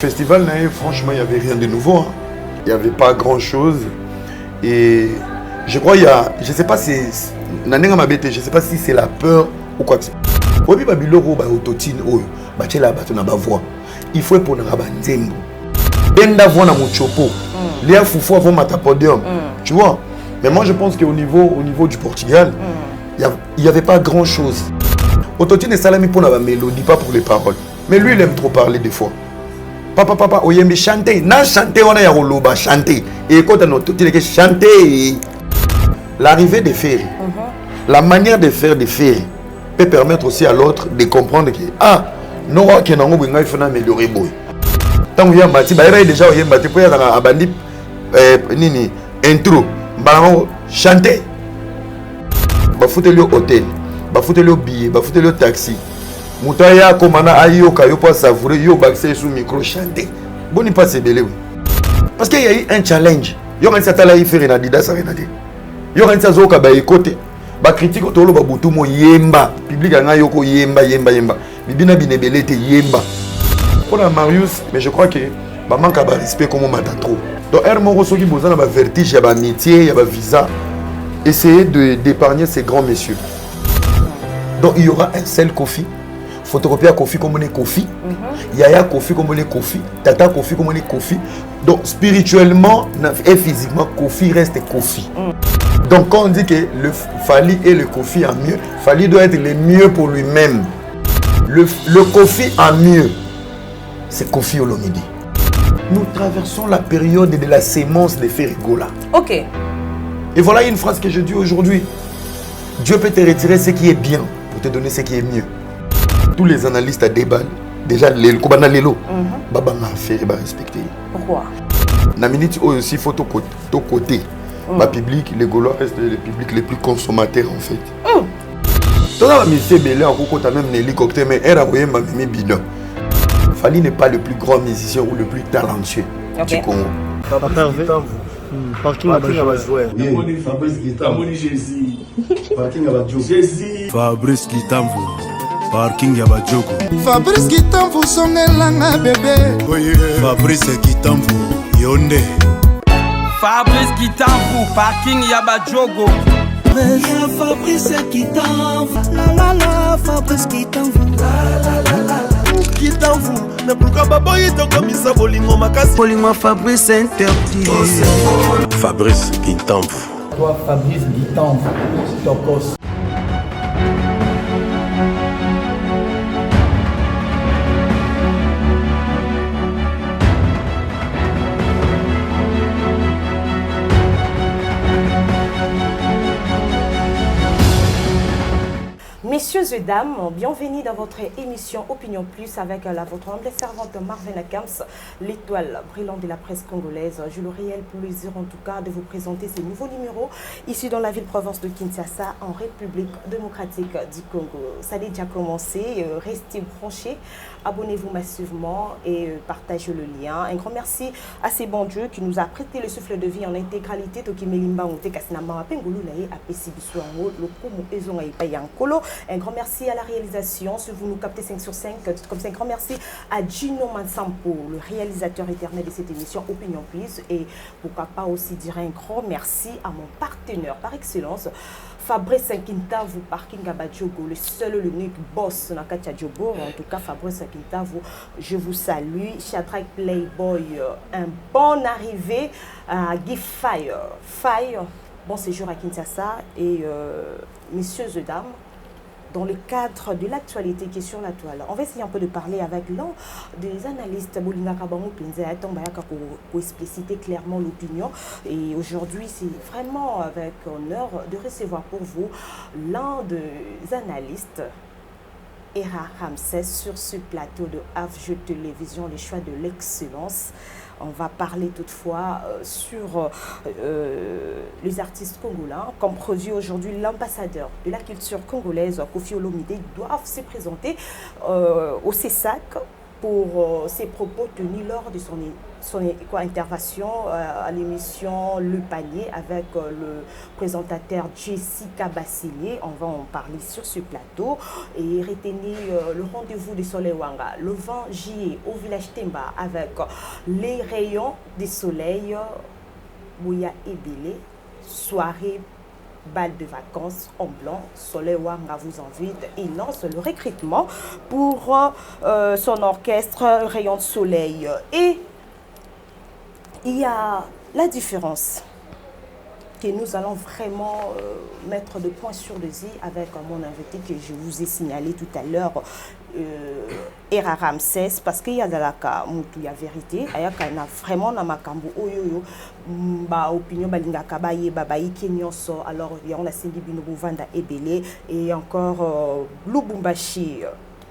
Festival, franchement, il n'y avait rien de nouveau. Hein. Il n'y avait pas grand-chose. Et je crois, je ne sais pas si je sais pas si c'est la peur ou quoi que ce soit. Il faut pour Nzembo. Benda voix na Muchopo. Léa Foufou avant Matapodium. Tu vois? Mais moi, je pense qu'au niveau du Portugal, il n'y avait pas grand-chose. Autotune et Salami pour la mélodie, pas pour les paroles. Mais lui, il aime trop parler des fois. Papa, oyembi chanter. Na chanter, on a ya roloba chanter. Et quand on a tout dit que chanter, l'arrivée des ferries, la manière de faire des ferries peut permettre aussi à l'autre de comprendre que non, il faut améliorer boy. Tant que Mati, déjà Mati pour y bandi nini intro, chanter. Bafouter le hôtel, bafouter le billet, bafouter le taxi. Moutaya komana ayoka yo pas savourer yo baxé sous micro chanter. Boni pas c'est belé. Parce qu'il y a eu un challenge. Yo kan satala y faire na Adidas arenade. Yo kan sa zoka ba écoute. Ba critique to lo ba butu mo yemba. Public nga yoko yemba. Bibina binebele te yemba. Pour la Marius, mais je crois que ba manque ba respect comme mata trop. Donc Hermo soki bozana ba vertige, ya ba métier, ya ba visa. Essayez d'épargner ces grands messieurs. Donc il y aura un seul Kofi. Photocopier Kofi comme on est Kofi, Yaya Kofi comme on est Kofi, Tata Kofi comme on est Kofi. Donc spirituellement et physiquement, Kofi reste Kofi. Donc quand on dit que le Fali est le Kofi en mieux, Fali doit être le mieux pour lui-même. Le Kofi en mieux, c'est Kofi Olomide. Nous traversons la période de la sémence de Ferrigola. Ok. Et voilà une phrase que je dis aujourd'hui. Dieu peut te retirer ce qui est bien pour te donner ce qui est mieux. Tous les analystes à débat, déjà les Kobana Lelo, Babanga fait respecter. Pourquoi? Na minute aussi faut tout côté. Le public, les Gaulois restent les publics les plus consommateurs en fait. Tout ça va monsieur Belé en côté même l'hélicoptère mais elle a envoyé ma mimi bidon. Fali n'est pas le plus grand musicien ou le plus talentueux du Congo. Papa Hervé. Parking à Bazouer. Fabrice Guitambo. Parking à Badjogo. Fabrice Guitambo. Parking à Badjogo. Fabrice Guitambo songelanga bébé. Fabrice Guitambo. Yonde. Fabrice Guitambo. Parking à Badjogo. Fabrice Guitambo. La Fabrice Guitambo. Guitambo. Na pourquoi baboy to comme ça bolingo makasi. Bolingo Fabrice interdit. Fabrice Guitambo. Toi Fabrice Guitambo. Tokos. Messieurs et dames, bienvenue dans votre émission Opinion Plus avec votre humble servante Marvena Kams, l'étoile brillante de la presse congolaise. J'ai le réel plaisir en tout cas de vous présenter ces nouveaux numéros ici dans la ville-province de Kinshasa en République démocratique du Congo. Ça a déjà commencé, restez branchés, abonnez-vous massivement et partagez le lien. Un grand merci à ces bons dieux qui nous a prêté le souffle de vie en intégralité. Un grand merci à la réalisation, si vous nous captez 5 sur 5, comme ça un grand merci à Gino Mansampo, le réalisateur éternel de cette émission Opinion Plus, et pourquoi pas aussi dire un grand merci à mon partenaire par excellence, Fabrice Guitambo, Parking à Badjogo, le seul, l'unique boss dans Katia Djobo. En tout cas, Fabrice Guitambo, je vous salue. Shadrach Playboy, un bon arrivée à Give Fire, bon séjour à Kinshasa et messieurs et dames. Dans le cadre de l'actualité qui est sur la toile, on va essayer un peu de parler avec l'un des analystes Bolinga Kabango Pinzayatong Bayaka pour expliciter clairement l'opinion. Et aujourd'hui, c'est vraiment avec honneur de recevoir pour vous l'un des analystes, Era Ramsès, sur ce plateau de AFJ Télévision, les choix de l'excellence. On va parler toutefois sur les artistes congolais. Comme prévu aujourd'hui, l'ambassadeur de la culture congolaise, Kofi Olomide, doivent se présenter au CESAC pour ses propos tenus lors de son intervention à l'émission Le Panier avec le présentateur Jessica Bassilier. On va en parler sur ce plateau et retenir le rendez-vous de Soleil Wanga le 20 juillet au village Temba avec les rayons du soleil, Bouya et Bélé, soirée bal de vacances en blanc. Soleil Wanga vous invite et lance le recrutement pour son orchestre Rayon de Soleil. Et il y a la différence que nous allons vraiment mettre de points sur les i avec mon invité que je vous ai signalé tout à l'heure, Era Ramsès, parce qu'il y a de la il y a vérité, il y a vraiment dans ma cambo oyoyo ba opinion balingaka ba ye baba ikenyoso, alors il y a on a Cindy Bino Bouvanda Ebele et encore Lubumbashi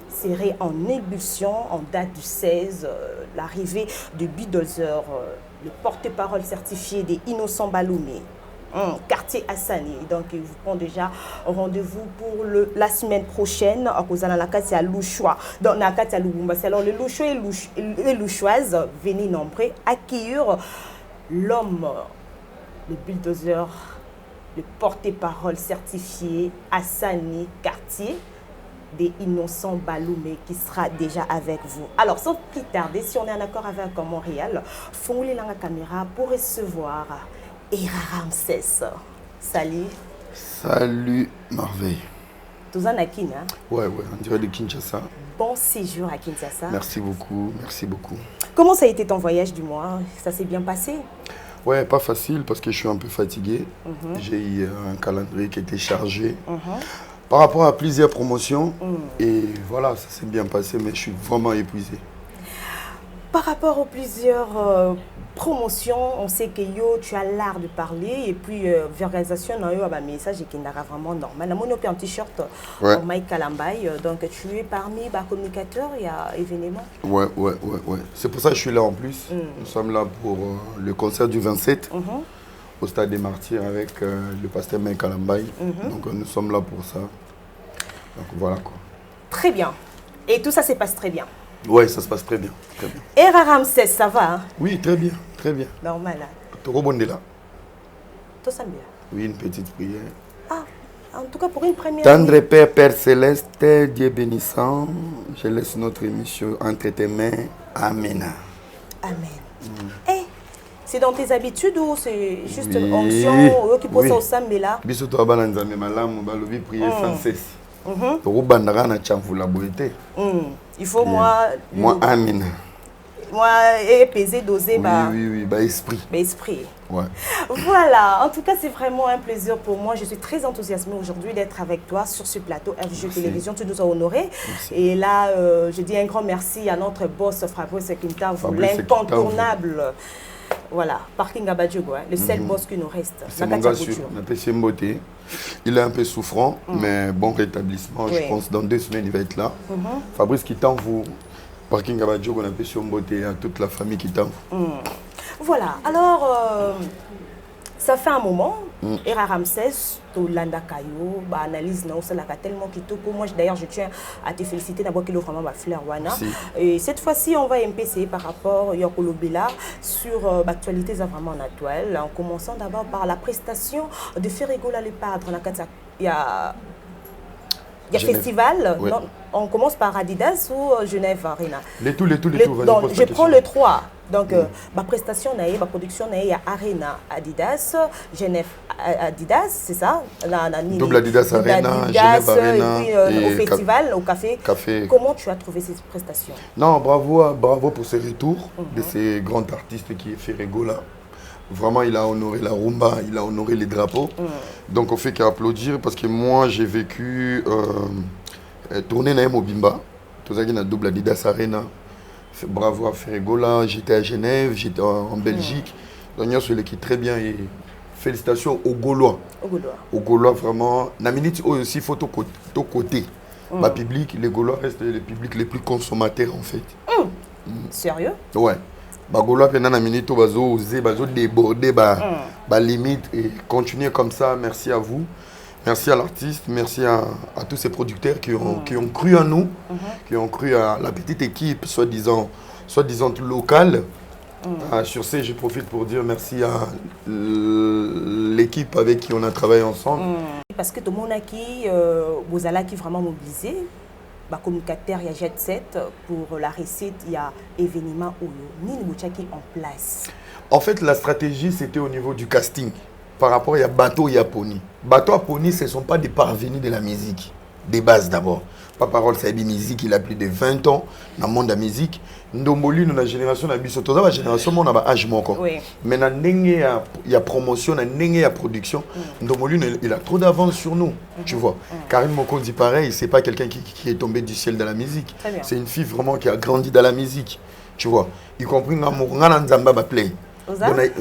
serait en ébullition en date du 16, l'arrivée de Bulldozer, le porte-parole certifié des Innocents Baloumé, quartier Hassani. Donc, ils vous prend déjà rendez-vous pour la semaine prochaine à cause de la carte à Louchois. Dans la carte à Lubumbashi. Alors, les Louchois et les Louchoises, venez nombreux accueillir l'homme, le Bulldozer, le porte-parole certifié Hassani, quartier des Innocents Baloumé, qui sera déjà avec vous. Alors, sans plus tarder, si on est en accord avec Montréal, font-les la caméra pour recevoir Era Ramsès. Salut. Salut, Merveille. Tous en Akine, hein? Ouais, on dirait de Kinshasa. Bon séjour à Kinshasa. Merci beaucoup, merci beaucoup. Comment ça a été ton voyage du mois? Ça s'est bien passé? Ouais, pas facile parce que je suis un peu fatigué. J'ai eu un calendrier qui était chargé. Par rapport à plusieurs promotions, et voilà, ça s'est bien passé, mais je suis vraiment épuisé. Par rapport aux plusieurs promotions, on sait que tu as l'art de parler, et puis l'organisation a eu un message qui n'est vraiment normal. On a un t-shirt Mike Kalambay, donc tu es parmi les communicateurs, il y a événement. Ouais. C'est pour ça que je suis là en plus. Nous sommes là pour le concert du 27. Au Stade des Martyrs avec le pasteur Mike Kalambay. Donc nous sommes là pour ça. Donc voilà quoi. Très bien. Et tout ça se passe très bien. Oui, ça se passe très bien. Era Ramsès, ça va hein? Oui, très bien, très bien. Normal. Toro Bondela. Tout ça bien. Oui, une petite prière. Ah, en tout cas pour une première. Tendre Père, Père Céleste, Dieu bénissant, je laisse notre émission entre tes mains. Amen. Amen. C'est dans tes habitudes ou c'est juste une onction qui pose au samedi là? Biso to abanza me malamu balobi prier sans cesse. Il faut moi Amen. Moi peser doser esprit. Ouais. Voilà, en tout cas c'est vraiment un plaisir pour moi. Je suis très enthousiasmée aujourd'hui d'être avec toi sur ce plateau FG Télévision. Tu nous as honorés. Et là, je dis un grand merci à notre boss Fabrice Kintamvu, l'incontournable. Voilà, Parking Abadjogo, le seul boss qui nous reste. C'est mon gars sûr, il est un peu souffrant, mais bon rétablissement. Je pense dans 2 semaines il va être là. Fabrice Kintamvu, Parking Abadjogo, on a fait beauté à toute la famille Kintamvu. Voilà, alors ça fait un moment. Era Ramsès, to landa kayo, analyse na osala tellement kitoko. Moi d'ailleurs je tiens à te féliciter d'abord qu'il offre vraiment ma fleur wana. Et cette fois-ci on va MPC par rapport Yokolo Bella sur l'actualité vraiment actuelle, en commençant d'abord par la prestation de Ferregola le Padre. Il y a festival, non, on commence par Adidas ou Genève Arena. Les tout. Donc, je prends le 3. Donc, ma prestation, ma production, il y a Arena Adidas, Genève Adidas, c'est ça? Double Adidas Arena, Genève Arena. Et puis, au festival, au café. Comment tu as trouvé ces prestations? Non, bravo pour ce retour de ces grands artistes qui est Ferregola. Vraiment, il a honoré la rumba, il a honoré les drapeaux. Donc, on fait qu'à applaudir parce que moi, j'ai vécu tourner dans Mobimba. Tout ça qui est double Adidas Arena. Bravo à Ferregola. J'étais à Genève, j'étais en Belgique. Donc, il y a celui qui est très bien. Et félicitations aux Gaulois. Aux Gaulois, vraiment. La minute aussi, il faut tout côté. Le public, les Gaulois restent les publics les plus consommateurs, en fait. Sérieux? Ouais. Bagolo pendant la minute bazo déborder limite et continuer comme ça. Merci à vous. Merci à l'artiste, merci à tous ces producteurs qui ont cru en nous, qui ont cru à la petite équipe, soi-disant locale. Sur ce, je profite pour dire merci à l'équipe avec qui on a travaillé ensemble. Parce que tout le monde qui vous allez vraiment mobiliser. Bah, communicateur, il y a Jet 7 pour la recette, il y a événement ou Nini Bouchaki en place. En fait, la stratégie, c'était au niveau du casting. Par rapport à Bateau et à Pony. Bateau et Pony, ce ne sont pas des parvenus de la musique. Des bases d'abord. Pas parole, c'est une musique, il a plus de 20 ans dans le monde de la musique. Ndomboli, dans la génération de la musique, la génération, on a un âge moko. Mais dans la promotion, dans la production, Ndomboli, il a trop d'avance sur nous. Tu vois. Karim Moko dit pareil, c'est pas quelqu'un qui est tombé du ciel de la musique. C'est une fille vraiment qui a grandi dans la musique. Tu vois. Y compris dans Nzamba Play.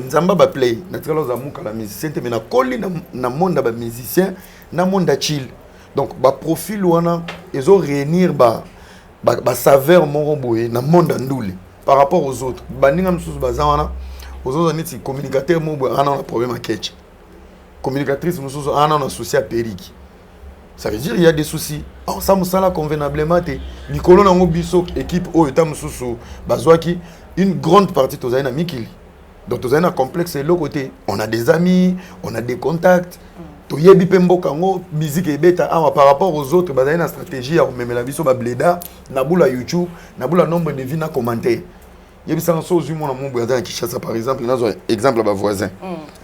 Nzamba Play, naturellement, la musicien, mais na koli na monde ba musicien, na monde chill. Donc, ba profil wana, ils ont réunir ba saveur moromboé na monde ndouli par rapport aux autres. Baninga msusu bazawana, aux autres niti communicateur moromboé ana un problème à ketch. Communicatrice msusu ana un souci à périque. Ça veut dire il y a des soucis. Alors ça musala convenablement te likolo na ngobiso équipe o eta msusu bazwaki une grande partie tozaina na mikili. Donc tous un complexe de l'autre côté. On a des amis, on a des contacts. Tout y est musique et bêta par rapport aux autres. Bah une stratégie à même la vie sur ma bléda, naboula YouTube, naboula nombre de vues na commentaires. Il y a des choses mon amour brother qui chasse par exemple, nous avons exemple à voisin.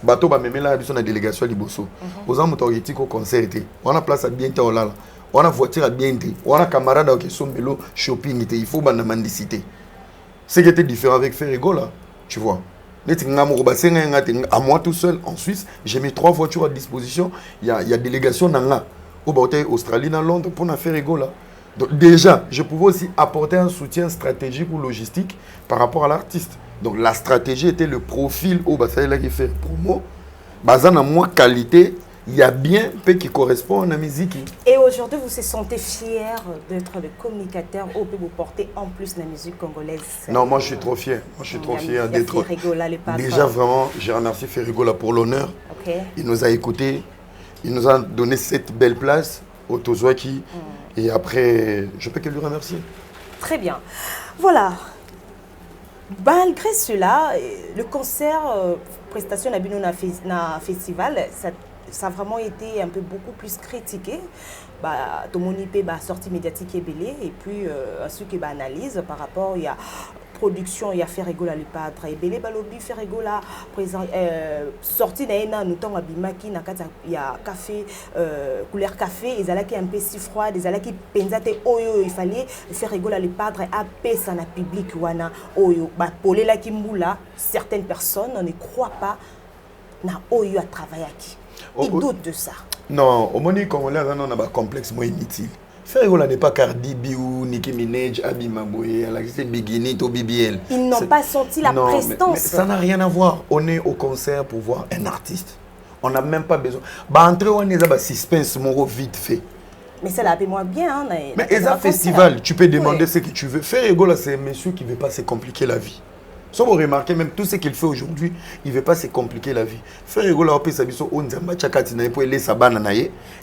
Bateau ba même la vie sur la délégation liboso. Aux hommes autorités au concert. On a place à bien te olala. On a voiture à bien te. On a camarade qui sont vélo shopping il faut ban mendicité. Ce qui était différent avec Ferrigo là, tu vois. À moi tout seul en Suisse, j'ai mis 3 voitures à disposition. Il y a délégation dans Australie, dans Londres pour faire rigolo là. Donc déjà, je pouvais aussi apporter un soutien stratégique ou logistique par rapport à l'artiste. Donc la stratégie était le profil au Bassaïla qui fait promo. Basant en moins qualité, il y a bien peu qui correspond à la musique. Et aujourd'hui, vous vous sentez fier d'être le communicateur ou peut vous porter en plus la musique congolaise? Non, moi je suis trop fier. Moi je suis trop fier d'être. Déjà vraiment, je remercie Ferrigola pour l'honneur. Il nous a écoutés, il nous a donné cette belle place au Tozouaki. Et après, je peux que lui remercier. Très bien. Voilà. Malgré cela, le concert, prestation na festival, ça a vraiment été un peu beaucoup plus critiqué. Tout le monde a sorti médiatique et belé et puis ceux qui analysent par rapport il y a production il y a Ferrigo le padre et belé balobi Ferrigo la présent sorti na nous temps abimaki na kata il y a café couleur café ils allaient qui un peu si froid ils allaient qui penzate oyo il fallait Ferrigo le padre a pesa na public wana oyo ba polela kimbula certaines personnes ne croient pas na oyo a travaillé qui ils doutent de ça. Non, au moment où on a un complexe moins inutile. Ferrigola n'est pas Cardi B ou Nicki Minaj, Abi Maboué, Alexis Bigini, ou BBL. Ils n'ont pas senti la prestance. Mais ça n'a rien à voir. On est au concert pour voir un artiste. On n'a même pas besoin. Entrer on est là, suspense, mon vite fait. Mais ça l'a moins bien. Hein, mais et un festival, tu peux demander ce que tu veux. Ferrigola, c'est un monsieur qui ne veut pas se compliquer la vie. Sans vous remarquer, même tout ce qu'il fait aujourd'hui, il ne veut pas se compliquer la vie. Faire rigoler au pays, ça veut dire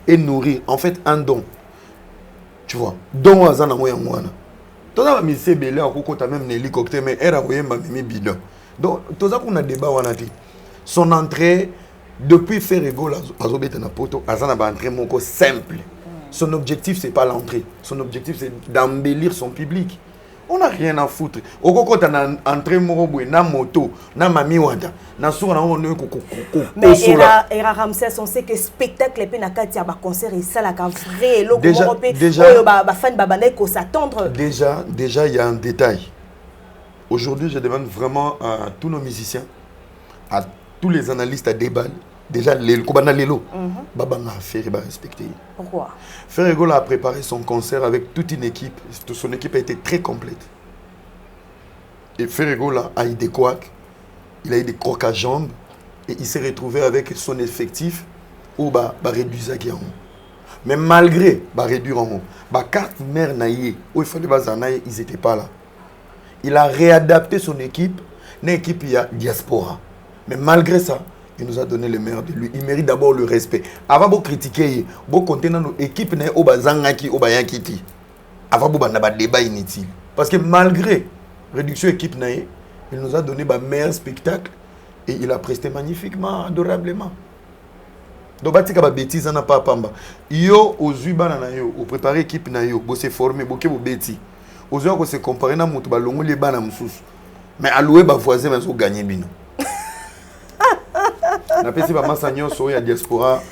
et nourrir, en fait, un don. Tu vois, don à Zana Moya Moana. Tout ça, mais c'est belé, on a même un hélicoptère, mais elle a envoyé ma mimi bidon. Donc, tout ça, on a débat, son entrée, depuis faire rigoler à Zobeta Napoto, à Zana va entrer mon corps simple. Son objectif, ce n'est pas l'entrée. Son objectif, c'est d'embellir son public. On n'a rien à foutre. Au Koko, tu as entré Moroboué, na moto, na mami wanda, na soura, on est koko. Mais Era Ramsès, on sait que spectacle, et puis na katia, ba concert, et ça, la vrai, l'eau, déjà, ba fan, ba banay, qu'on s'attendre. Déjà, il y a un détail. Aujourd'hui, je demande vraiment à tous nos musiciens, à tous les analystes à débat, déjà, le Kobana Lelo, Babanga Ferry va respecter. Pourquoi? Ferrigola a préparé son concert avec toute une équipe. Son équipe a été très complète. Et Ferrigola a eu des couacs, il a eu des crocs à jambes, et il s'est retrouvé avec son effectif où réduire qui en haut. Mais malgré réduire en haut, carte mère naïe, où il fallait bazanaï, ils n'étaient pas là. Il a réadapté son équipe, une équipe il y a diaspora. Mais malgré ça, Il nous a donné le meilleur de lui. Il mérite d'abord le respect. Avant de critiquer, de compter dans nos équipes, avant de débat inutile. Parce que malgré réduction équipe, il nous a donné un meilleur spectacle et il a presté magnifiquement, adorablement. Donc, il y a des bêtises, on n'a pas pamba. Yo, aux Zuba, au préparer équipe, on s'est formé, on s'est bêtis. Aux gens, on s'est comparé, on s'est longo les bas, mais à louer, on voisin, on a gagné. On a pensé que la diaspora.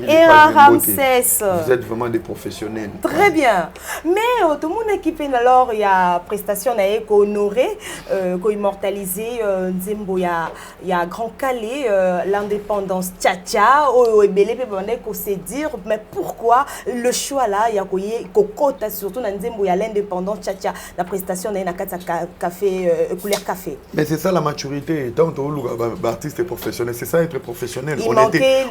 Et Ramsès. Vous êtes vraiment des professionnels. Très bien. Mais tout le monde équipe, alors, il y a prestation qu'on honoré, qu'on immortalisé, il y a Grand Calais, l'indépendance tcha-tcha, qu'on sait dire, mais pourquoi le choix là, il y a qu'on surtout dans il y a l'indépendance tcha-tcha, la prestation il y a café, couleur café. Mais c'est ça la maturité, tant que artiste et professionnel, c'est ça être professionnel.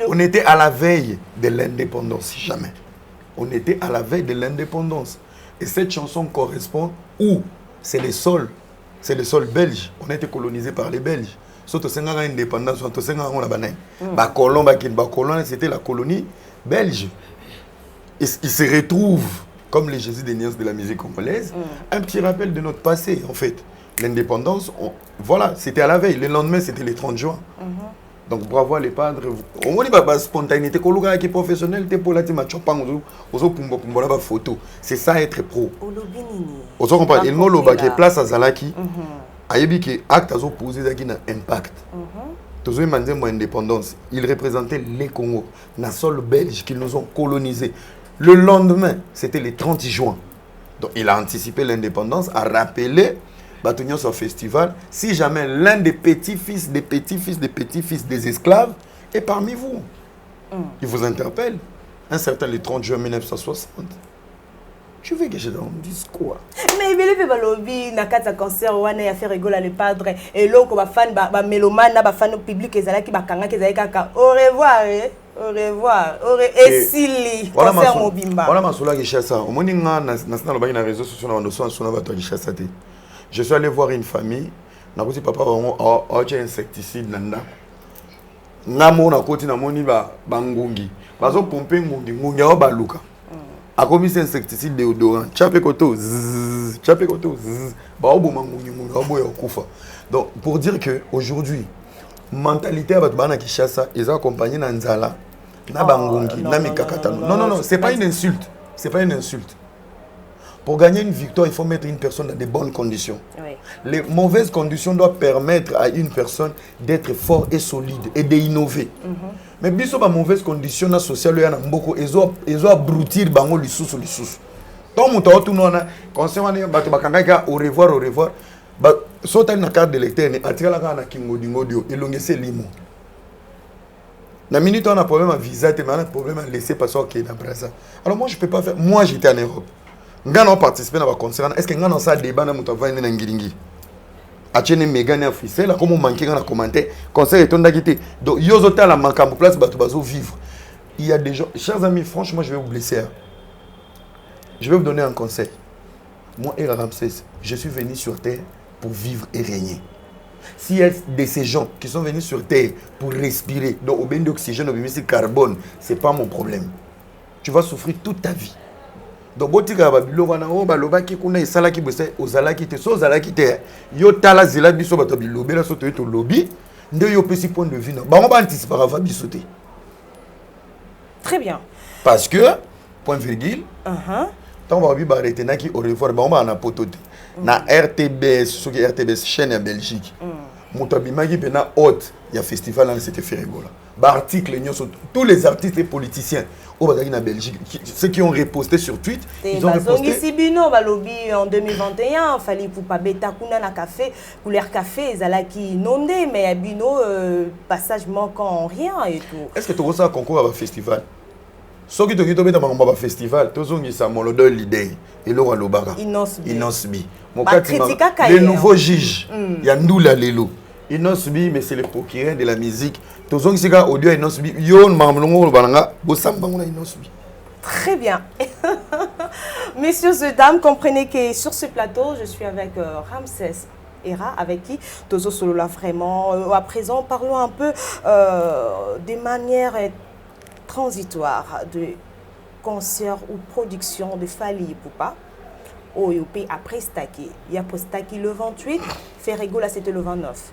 On était à la veille de l'indépendance, jamais. On était à la veille de l'indépendance. Et cette chanson correspond où c'est le sol belge. On a été colonisé par les Belges. Surtout si on a l'indépendance, c'était la colonie belge. Ils se retrouvent, comme les Jésus des nuances de la musique congolaise, un petit rappel de notre passé, en fait. L'indépendance, voilà, c'était à la veille. Le lendemain, c'était le 30 juin. Donc, bravo les padres. On dit que la spontanéité, qui est professionnelle, photo. C'est ça être pro. Vous comprenez? Il y a place à Zalaki. Il y a acte à poser un impact. Tous les mandats indépendance, ils représentaient les Congos, les sols belges qui nous ont colonisés. Le lendemain, c'était le 30 juin. Donc, il a anticipé l'indépendance, a rappelé Batunion sur festival, si jamais l'un des petits-fils, des esclaves est parmi vous. Il vous interpelle. Un certain le 30 juin 1960. Tu veux que je te dise quoi? Mais il fait balobi na kata concert wana ya fait rigoler les padres et loko ba fan ba mélomane ba fan public ezala ki ba kanga ki ezala kaka au revoir au revoir et sili concert mobimba. Voilà masula ki chassa. Au moni nga na sina lobaki na réseaux sociaux na ndoso sona bato ki chassa te. Je suis allé voir une famille, na koti papa a un insecticide nanda. Ngamo na koti na moni ba ngungi. Bazo pomper ngungi o baluka. A commis insecticide déodorant, tchapekoto, tchapekoto, donc pour dire que aujourd'hui, mentalité à Batbana qui chasse, ils ont accompagné Nanzala, Nabangongi, Namikakatano. Non, c'est pas une insulte, c'est pas une insulte. Pour gagner une victoire, il faut mettre une personne dans de bonnes conditions. Oui. Les mauvaises conditions doivent permettre à une personne d'être fort et solide et d'innover. Mais si on a mauvaise condition sociale, ils ont abrutir bango lissus. Donc on a tout nona concernant au revoir. Saute une carte de lecteur ne attire la carte na kingodingodio et l'ongese limo. La minute on a problème à visa, on a problème à laisser passer au Kenya Brazza. Alors moi je peux pas faire. Moi j'étais en Europe. Ngana participé dans le concert. Est-ce que ngana ça débat na muto va na ngiringi? Achene megane officiel là comme manquer dans commentaire concert est on quitté. Donc yozota la makambo place batu bazo vivre. Il y a des gens, chers amis, franchement, je vais vous blesser. Je vais vous donner un conseil. Moi et Ramsès, je suis venu sur terre pour vivre et régner. S'il y a de ces gens qui sont venus sur terre pour respirer, donc au bain d'oxygène, au bain de carbone, c'est pas mon problème. Tu vas souffrir toute ta vie. Donc, si tu as un lobby, très bien. Parce que, point virgule, tant que vous avez arrêté, au revoir, on a pototé. Na RTBS, ce qui est RTBS, chaîne en Belgique. Moutabimagi, il y a un festival, c'était Ferregola. Article, tous les artistes et politiciens au Belgique, ceux qui ont reposté sur Twitter, ils ont reposté. En 2021, il fallait pour pas bêta na café, couleur café, ils qui inondé, mais bino passage manquant rien et tout. Est-ce que tu as un concours à un festival? Ce qui te dit dans un festival, tu as un l'idée et l'eau à l'obara. Inosbi. Les nouveaux juges, il y a nous là les loups. Inosbi, mais c'est le procureur de la musique. Très bien. Messieurs et dames, comprenez que sur ce plateau, je suis avec Ramsès. Era, avec qui Tozo Solola vraiment. À présent, parlons un peu des manières transitoires de concert ou production de Fally Ipupa. OUP après Staki. Il y a Staki le 28, Ferrego là c'était le 29.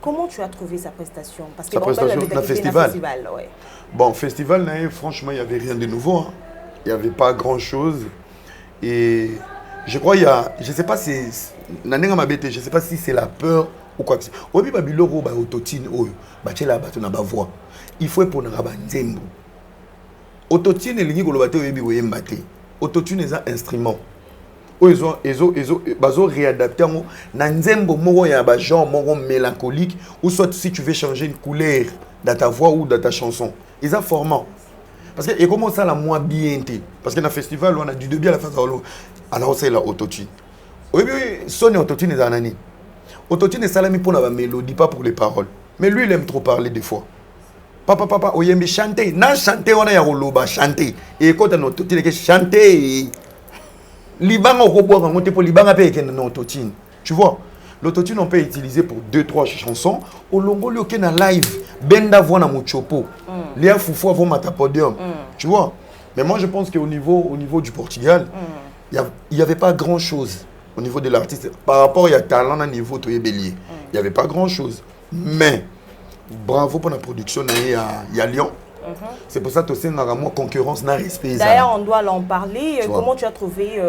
Comment tu as trouvé sa prestation? Parce que sa prestation dans le festival. Ouais. Bon, festival, franchement, il n'y avait rien de nouveau. Hein. Il n'y avait pas grand-chose. Et je crois, je ne sais pas si... Je ne sais pas si c'est la peur ou quoi que ce soit. Au début, il faut pour Nzembo. Autotune, autotune est un instrument. Ils ont réadapté na nzembo moko ya ba genre moko mélancolique ou soit si tu veux changer une couleur dans ta voix ou dans ta chanson. Ils ont formant. Parce que et comment ça la moins bien parce que dans le festival on a du début à la fin alors c'est la autotune. Oui son autotune est anani. Autotune est salami pour la mélodie pas pour les paroles. Mais lui il aime trop parler des fois. Papa oyembi chanter, na chanter on a ya roloba chanter. Et quand on autotune que chanter Libanga au Libanga peut être un autotune. Tu vois, l'autotune on peut utiliser pour 2-3 chansons. Au longo le na live, benda voix na muchopo. Lia foufou avant matapodium. Tu vois. Mais moi je pense qu'au niveau du Portugal, il y avait pas grand chose au niveau de l'artiste par rapport à talent à niveau de bélier. Il y avait pas grand chose. Mais bravo pour la production il y a Lyon. C'est pour ça que tu as une concurrence, n'a respect. D'ailleurs, on doit en parler. Comment tu as trouvé,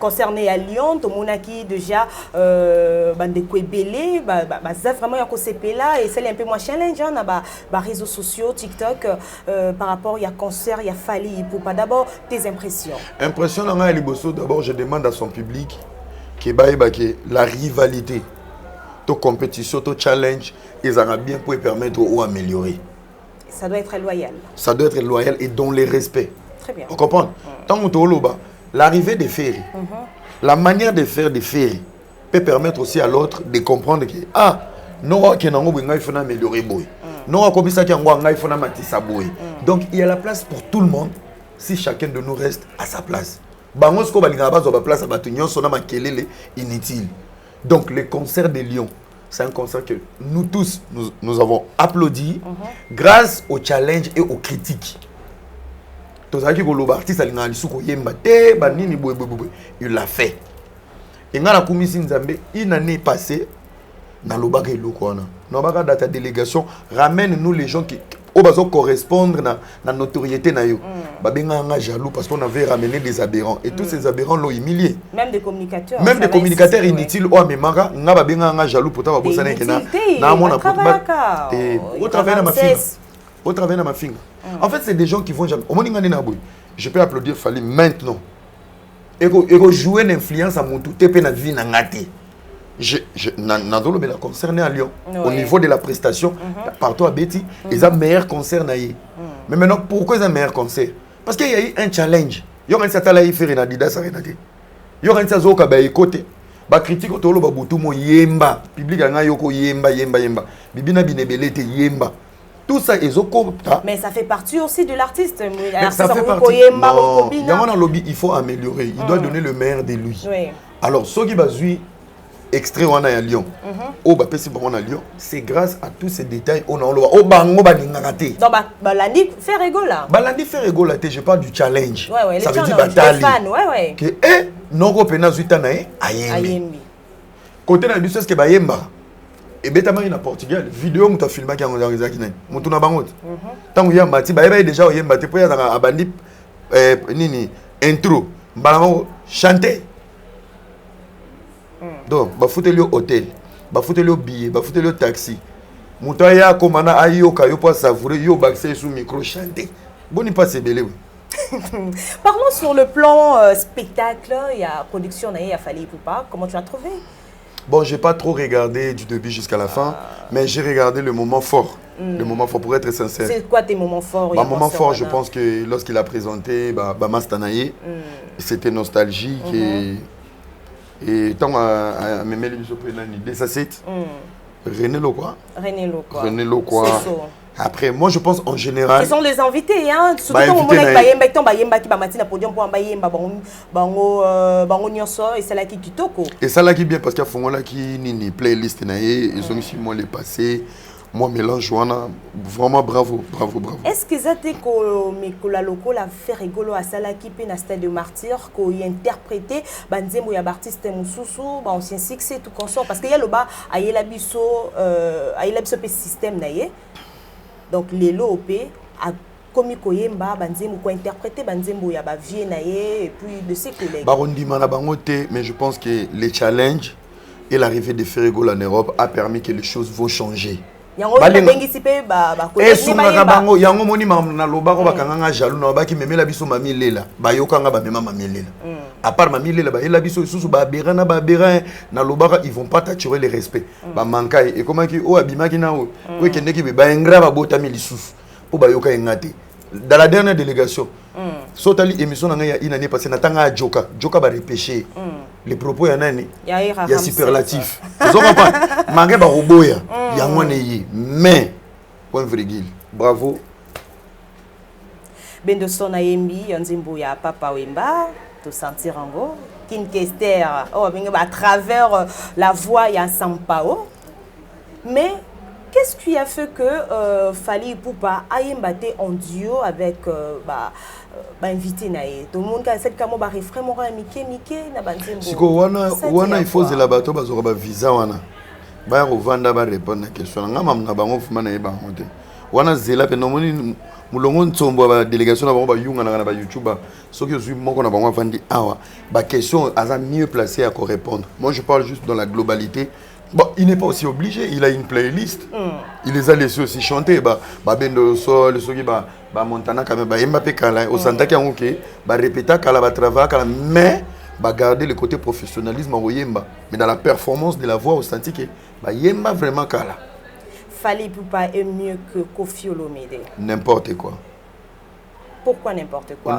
concerné à Lyon, ton monaki déjà, de Kwebele, vraiment il y a CP là, et c'est un peu moins challenge, on a réseaux sociaux, TikTok, par rapport, il y a concert, il y a Fally Ipupa. D'abord, tes impressions. Impression, d'abord, je demande à son public que la rivalité, ta compétition, ta challenge, ils ont bien pour permettre ou améliorer. Ça doit être loyal. Ça doit être loyal et dans les respects. Très bien. Vous comprenez? Tant que l'arrivée des ferries, la manière de faire des ferries peut permettre aussi à l'autre de comprendre que il faut améliorer. Donc il y a la place pour tout le monde si chacun de nous reste à sa place. Inutile. Donc le concert de Lyon, c'est un concert que nous tous, nous avons applaudi grâce au challenge et aux critiques. Il l'a fait. Et dans la commission Nzambe, une année passée, dans le ta délégation, ramène-nous les gens qui correspondent à la notoriété. Jaloux parce qu'on avait ramené des aberrants. Et tous ces aberrants l'ont humilié. Même des communicateurs. Même des communicateurs inutiles. Oh, mais Mara, on a jaloux pour ta bosse. Au travers de ma finger. En fait, c'est des gens qui vont jamais. Je peux applaudir Fally maintenant. Et jouer une influence à mon tout épée na vie na ngate. Je concerné à Lyon. Au niveau de la prestation, partout à Betty, ils ont meilleur concert. Mais maintenant, pourquoi ils ont meilleur concert? Parce qu'il y a eu un challenge. Il y a un certain faire une Adidas. Il y a un certain côté. Ba critique au tolo ba butumo yemba. Public anga yoko yemba. Bibina binebelete yemba. Tout ça est copta. Mais ça fait partie aussi de l'artiste. Ça fait partie. Non, il y a un lobby, il faut améliorer. Il doit donner le meilleur de lui. Oui. Alors, ce qui va jouer extrait on a à Lyon. À Lyon, c'est grâce à tous ces détails on a bango baningate. Donc balandi fait rigola. Balandi fait rigola, je parle du challenge. Ouais, ça veut dire batali. Ouais. Que noko pena zuita na ayembi. Côté na biso ce que bayemba. Et betama na Portugal, vidéo muta filma ki ngona ngizaki nani. Mutu na bango. Tangu ya mati bayeba déjà oyemba te po ya na abandi nini intro. Balamo chanter. Donc, bafouteli au hôtel, bafouteli au billet, bafouteli au taxi. Moutaya komana ayo kayo pour savourer yo baxé sous micro chanter. Boni pas c'est belé. Parlons sur le plan spectacle, il y a production il y a Fally Ipupa. Comment tu as trouvé? Bon, j'ai pas trop regardé du début jusqu'à la fin, mais j'ai regardé le moment fort. Le moment fort pour être sincère. C'est quoi tes moments forts? Moment fort, je pense que lorsqu'il a présenté Mastanaye, c'était nostalgique et tant à me mettre le René Lokwa. Après, moi je pense en général. Ils sont les invités, hein. Surtout quand on a Bayemba qui va mettre podium pour Bayemba, bango nyonso et c'est là qui kitoko. Et ça là qui bien parce qu'il y a fongo là qui ni playlist naie, ils ont aussi moi les passés. Moi, mélange, vraiment bravo. Est-ce que ça te que la loco la fait rigolo à ça qui peut na stade de martyr qu'on y interprété banzembo ya artiste mususu ba ancien succès tout consort parce qu'il y a le bas ayela biso système naie donc les LOP a comme koyemba banzembo ko interpréter banzembo ya ba vie naie et puis de ses collègues barondi mana bangote mais je pense que les challenges et l'arrivée de Ferrigol en Europe a permis que les choses vont changer. Yango moni na lobako bakanga jaloux na baki memela biso mami lela bayokanga ba mema mami lela à part mami lela ba ela biso susu ba berana ba berin na lobaka ils vont pas t'assurer le respect ba mankai et comment ki o abimaki na o kende ki ba ingra ba botami lisusu po bayoka engate dans la dernière délégation sotali émission na ya inane passé na tanga joka ba repêcher les propos ya nani ya superlatif vous comprenez mangé ba roboya yango ne mais point virgule bravo bendo sona yembi yonzimbo ya papa wemba to sentir ango Kinkester à travers la voix ya Sampao mais qu'est-ce qui a fait que Fally Ipupa a embatté en duo avec invité nae tout le monde a cette camo ba refrain moko ya mike na banzembo siko wana il faut zela bato bazora ba visa wana ba rovanda ba répondre na question nga mamna bango fuma na yeba honte wana zela pe no moni mulongo ntsombo ba délégation na bango ba yunga na ba YouTuber soki ozui moko na bango vandi awa ba question aza mieux placé à répondre. Moi je parle juste dans la globalité. Bon, il n'est pas aussi obligé, il a une playlist. Il les a laissés aussi chanter. Bendo Sol, Sogi, Montana, Mbappé Kala, au Santa Kianouke, répéter Kala, travailler Kala, mais garder le côté professionnalisme en Yemba. Mais dans la performance de la voix, au Santi que Yemba vraiment Kala. Fally Ipupa est mieux que Koffi Olomide. N'importe quoi. Pourquoi n'importe quoi?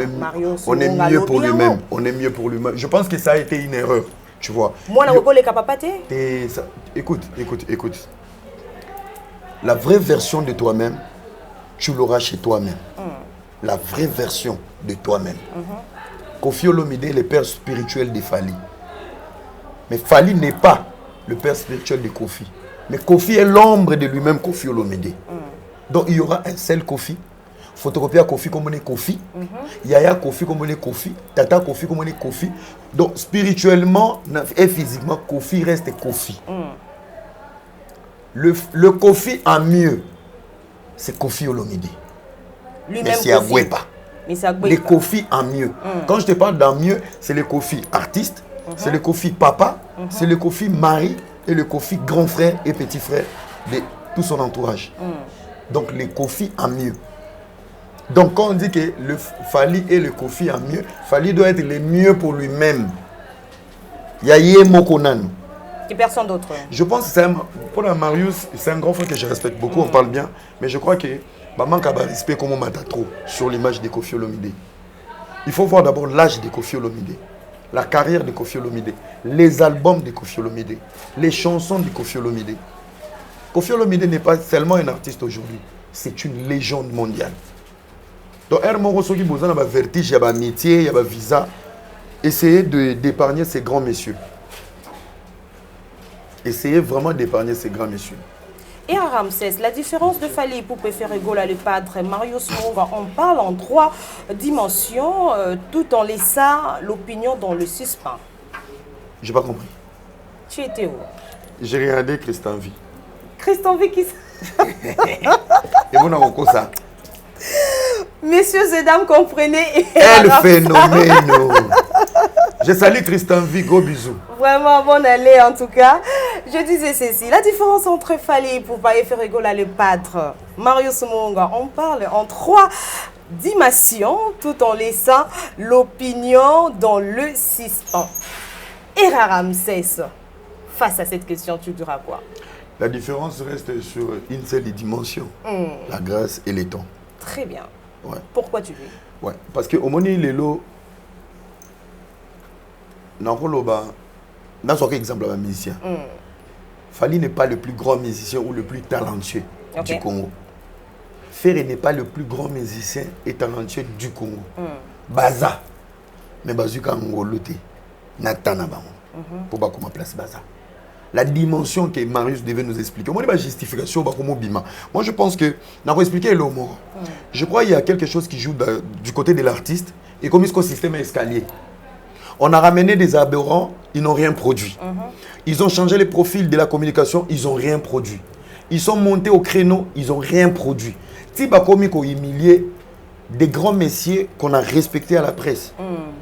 On est mieux pour lui-même. On est mieux pour lui-même. Je pense que ça a été une erreur. Tu vois. Moi, écoute. La vraie version de toi-même, tu l'auras chez toi-même. La vraie version de toi-même. Koffi Olomide est le père spirituel de Fally. Mais Fally n'est pas le père spirituel de Koffi. Mais Koffi est l'ombre de lui-même, Koffi Olomide. Donc il y aura un seul Koffi. Photocopie à Koffi comme on est Koffi, Yaya Koffi comme on est Koffi, Tata Koffi comme on est Koffi. Donc spirituellement et physiquement, Koffi reste Koffi. Le Koffi en mieux, c'est Koffi Olomide. Mais c'est Agwepa. Le Koffi en mieux. Quand je te parle d'en mieux, c'est le Koffi artiste, c'est le Koffi papa, c'est le Koffi mari et le Koffi grand frère et petit frère de tout son entourage. Donc le Koffi en mieux. Donc quand on dit que le Fally et le Koffi en mieux, Fally doit être le mieux pour lui-même. Yaye Mokonan. Et personne d'autre. Je pense que pour la Marius, c'est un grand frère que je respecte beaucoup, on parle bien. Mais je crois que manque à respect comme on m'a trop sur l'image de Koffi Olomide. Il faut voir d'abord l'âge de Koffi Olomide, la carrière de Koffi Olomide, les albums de Koffi Olomide, les chansons de Koffi Olomide. Koffi Olomide n'est pas seulement un artiste aujourd'hui, c'est une légende mondiale. Donc, ceux qui ont un vertige, il y a un métier, il y a un visa. Essayez d'épargner ces grands messieurs. Essayez vraiment d'épargner ces grands messieurs. Et à Ramsès, la différence de Fally Ipupa Ferrigol le padre Marius Monga, on parle en 3 dimensions, tout en laissant l'opinion dans le suspens. J'ai pas compris. Tu étais où? J'ai regardé Christian V. Christian V qui... Et vous n'avez pas ça. Messieurs et dames, comprenez. El phénomène. Je salue Tristan V, gros bisous. Vraiment bon aller en tout cas. Je disais ceci, la différence entre Fally Ipupa et Ferrigol le padre Marius Monga, on parle en 3 dimensions tout en laissant l'opinion dans le suspens. Et Ramsès, face à cette question, tu diras quoi? La différence reste sur une seule dimension, la grâce et le temps. Très bien. Ouais. Pourquoi tu veux? Ouais, parce que au moni lelo dans un exemple de musicien. Fally n'est pas le plus grand musicien ou le plus talentueux du Congo. Ferré n'est pas le plus grand musicien et talentueux du Congo. Baza. Mais Bazuka Ngolote. Natana Bango. Pour pas comment place Baza. La dimension que Marius devait nous expliquer. Moi, il y a une justification. Moi, je pense que, n'a pas expliqué le mot. Je crois qu'il y a quelque chose qui joue du côté de l'artiste. Et comme ce système est escalier. On a ramené des aberrants, ils n'ont rien produit. Ils ont changé les profils de la communication, ils n'ont rien produit. Ils sont montés au créneau, ils n'ont rien produit. Si Bakomi a humilié des grands messieurs qu'on a respectés à la presse.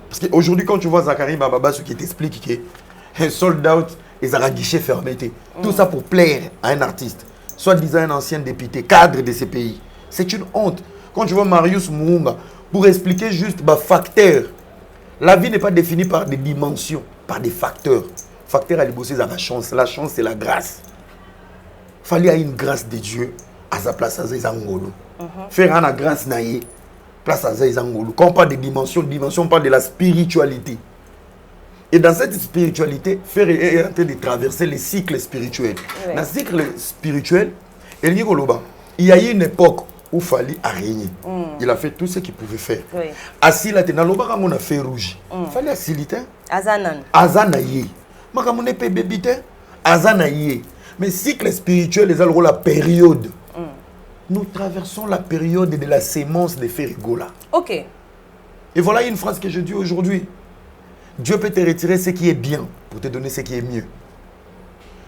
Parce qu'aujourd'hui, quand tu vois Zachary Bababa, ce qui t'explique qu'un sold out, ils ont un guichet fermé. Tout ça pour plaire à un artiste. Soit disant un ancien député, cadre de ces pays. C'est une honte. Quand tu vois Marius Mounga, pour expliquer juste facteurs. La vie n'est pas définie par des dimensions, par des facteurs. Facteur à l'ébosser à la chance. La chance, c'est la grâce. Il fallait une grâce de Dieu à sa place à Zangolo. Faire la grâce naïe, place à Zangolo. Quand on parle de dimensions, on parle de la spiritualité. Et dans cette spiritualité, faire est en train de traverser les cycles spirituels. Dans le cycle spirituel, il y a eu une époque où il fallait régner. Il a fait tout ce qu'il pouvait faire. Assis là, on a fait rouge. Il fallait assiliter. Azanaye. Makamune pe bébité. Azanaye. Mais cycle spirituel, les algos la période. Nous traversons la période de la sémence de Ferigola. Ok. Et voilà une phrase que je dis aujourd'hui. Dieu peut te retirer ce qui est bien pour te donner ce qui est mieux.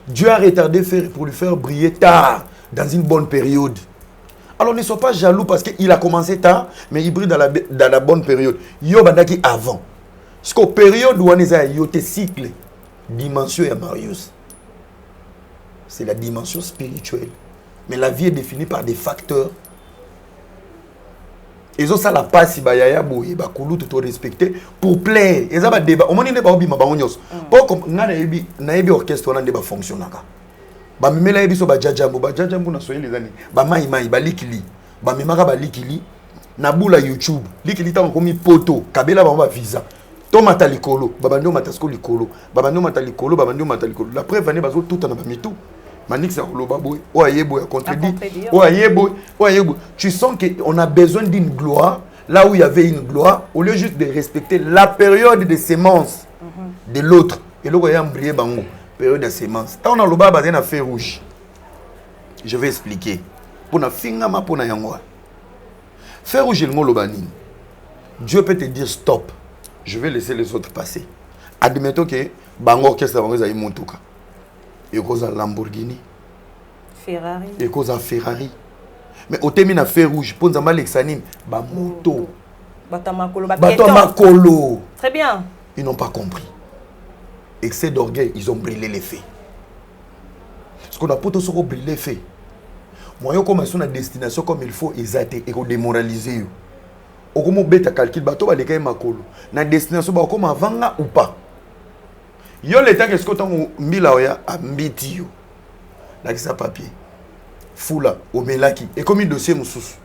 Dieu a retardé pour lui faire briller tard, dans une bonne période. Alors ne sois pas jaloux parce qu'il a commencé tard, mais il brille dans la bonne période. Yo bandaki avant. Parce qu'au période où on est à yote cycle, dimension et Marius. C'est la dimension spirituelle. Mais la vie est définie par des facteurs. Et ça la passe si bayaya boye ba kulu to respecter pour plaire. Et ça va débat. On m'a dit ba obima ba onyos. Pas comme na ebi orchestre on débat fonctionnaka. Ba mimela ebi so ba jajambo na soye les années. Ba mai ba likili. Ba memaka ba likili na bula YouTube. Likili ta komi poto, kabela ba visa. Tomata likolo, babando matasko likolo. Babando mata likolo, babando mata likolo. La preuve vane bazo tout en ba mitou. Manix a boy, oyebo contredit. Oyebo. Tu sens qu'on a besoin d'une gloire là où il y avait une gloire au lieu juste de respecter la période de sémence de l'autre. Et là il y a un briller bango, période de sémence. Quand on a le bas basé na feu rouge. Je vais expliquer. Pour na finga ma pour na yangwa. Feu rouge le molobani. Dieu peut te dire stop. Je vais laisser les autres passer. Admettons que bango qu'est-ce que ça va montuka. Et cause à Lamborghini, Ferrari. Et cause à Ferrari. Mais au terme na fer rouge, pour nous Alexanine, ba moto. Batamakolo. Très bien. Ils n'ont pas compris. Excès d'orgueil, ils ont brûlé les faits. Ce qu'on a pour tout brûler les faits. Moi, je commence à destination comme il faut, ils attaquent et démoraliser. Au comment bête calcul, bateau va les gars makolo. Na destination, ba comment vanga ou pas. Yo le temps que ce que tu mbila oya ambiti yo. Là qui ça papier. Fula au melaki et comme un dossier mususu.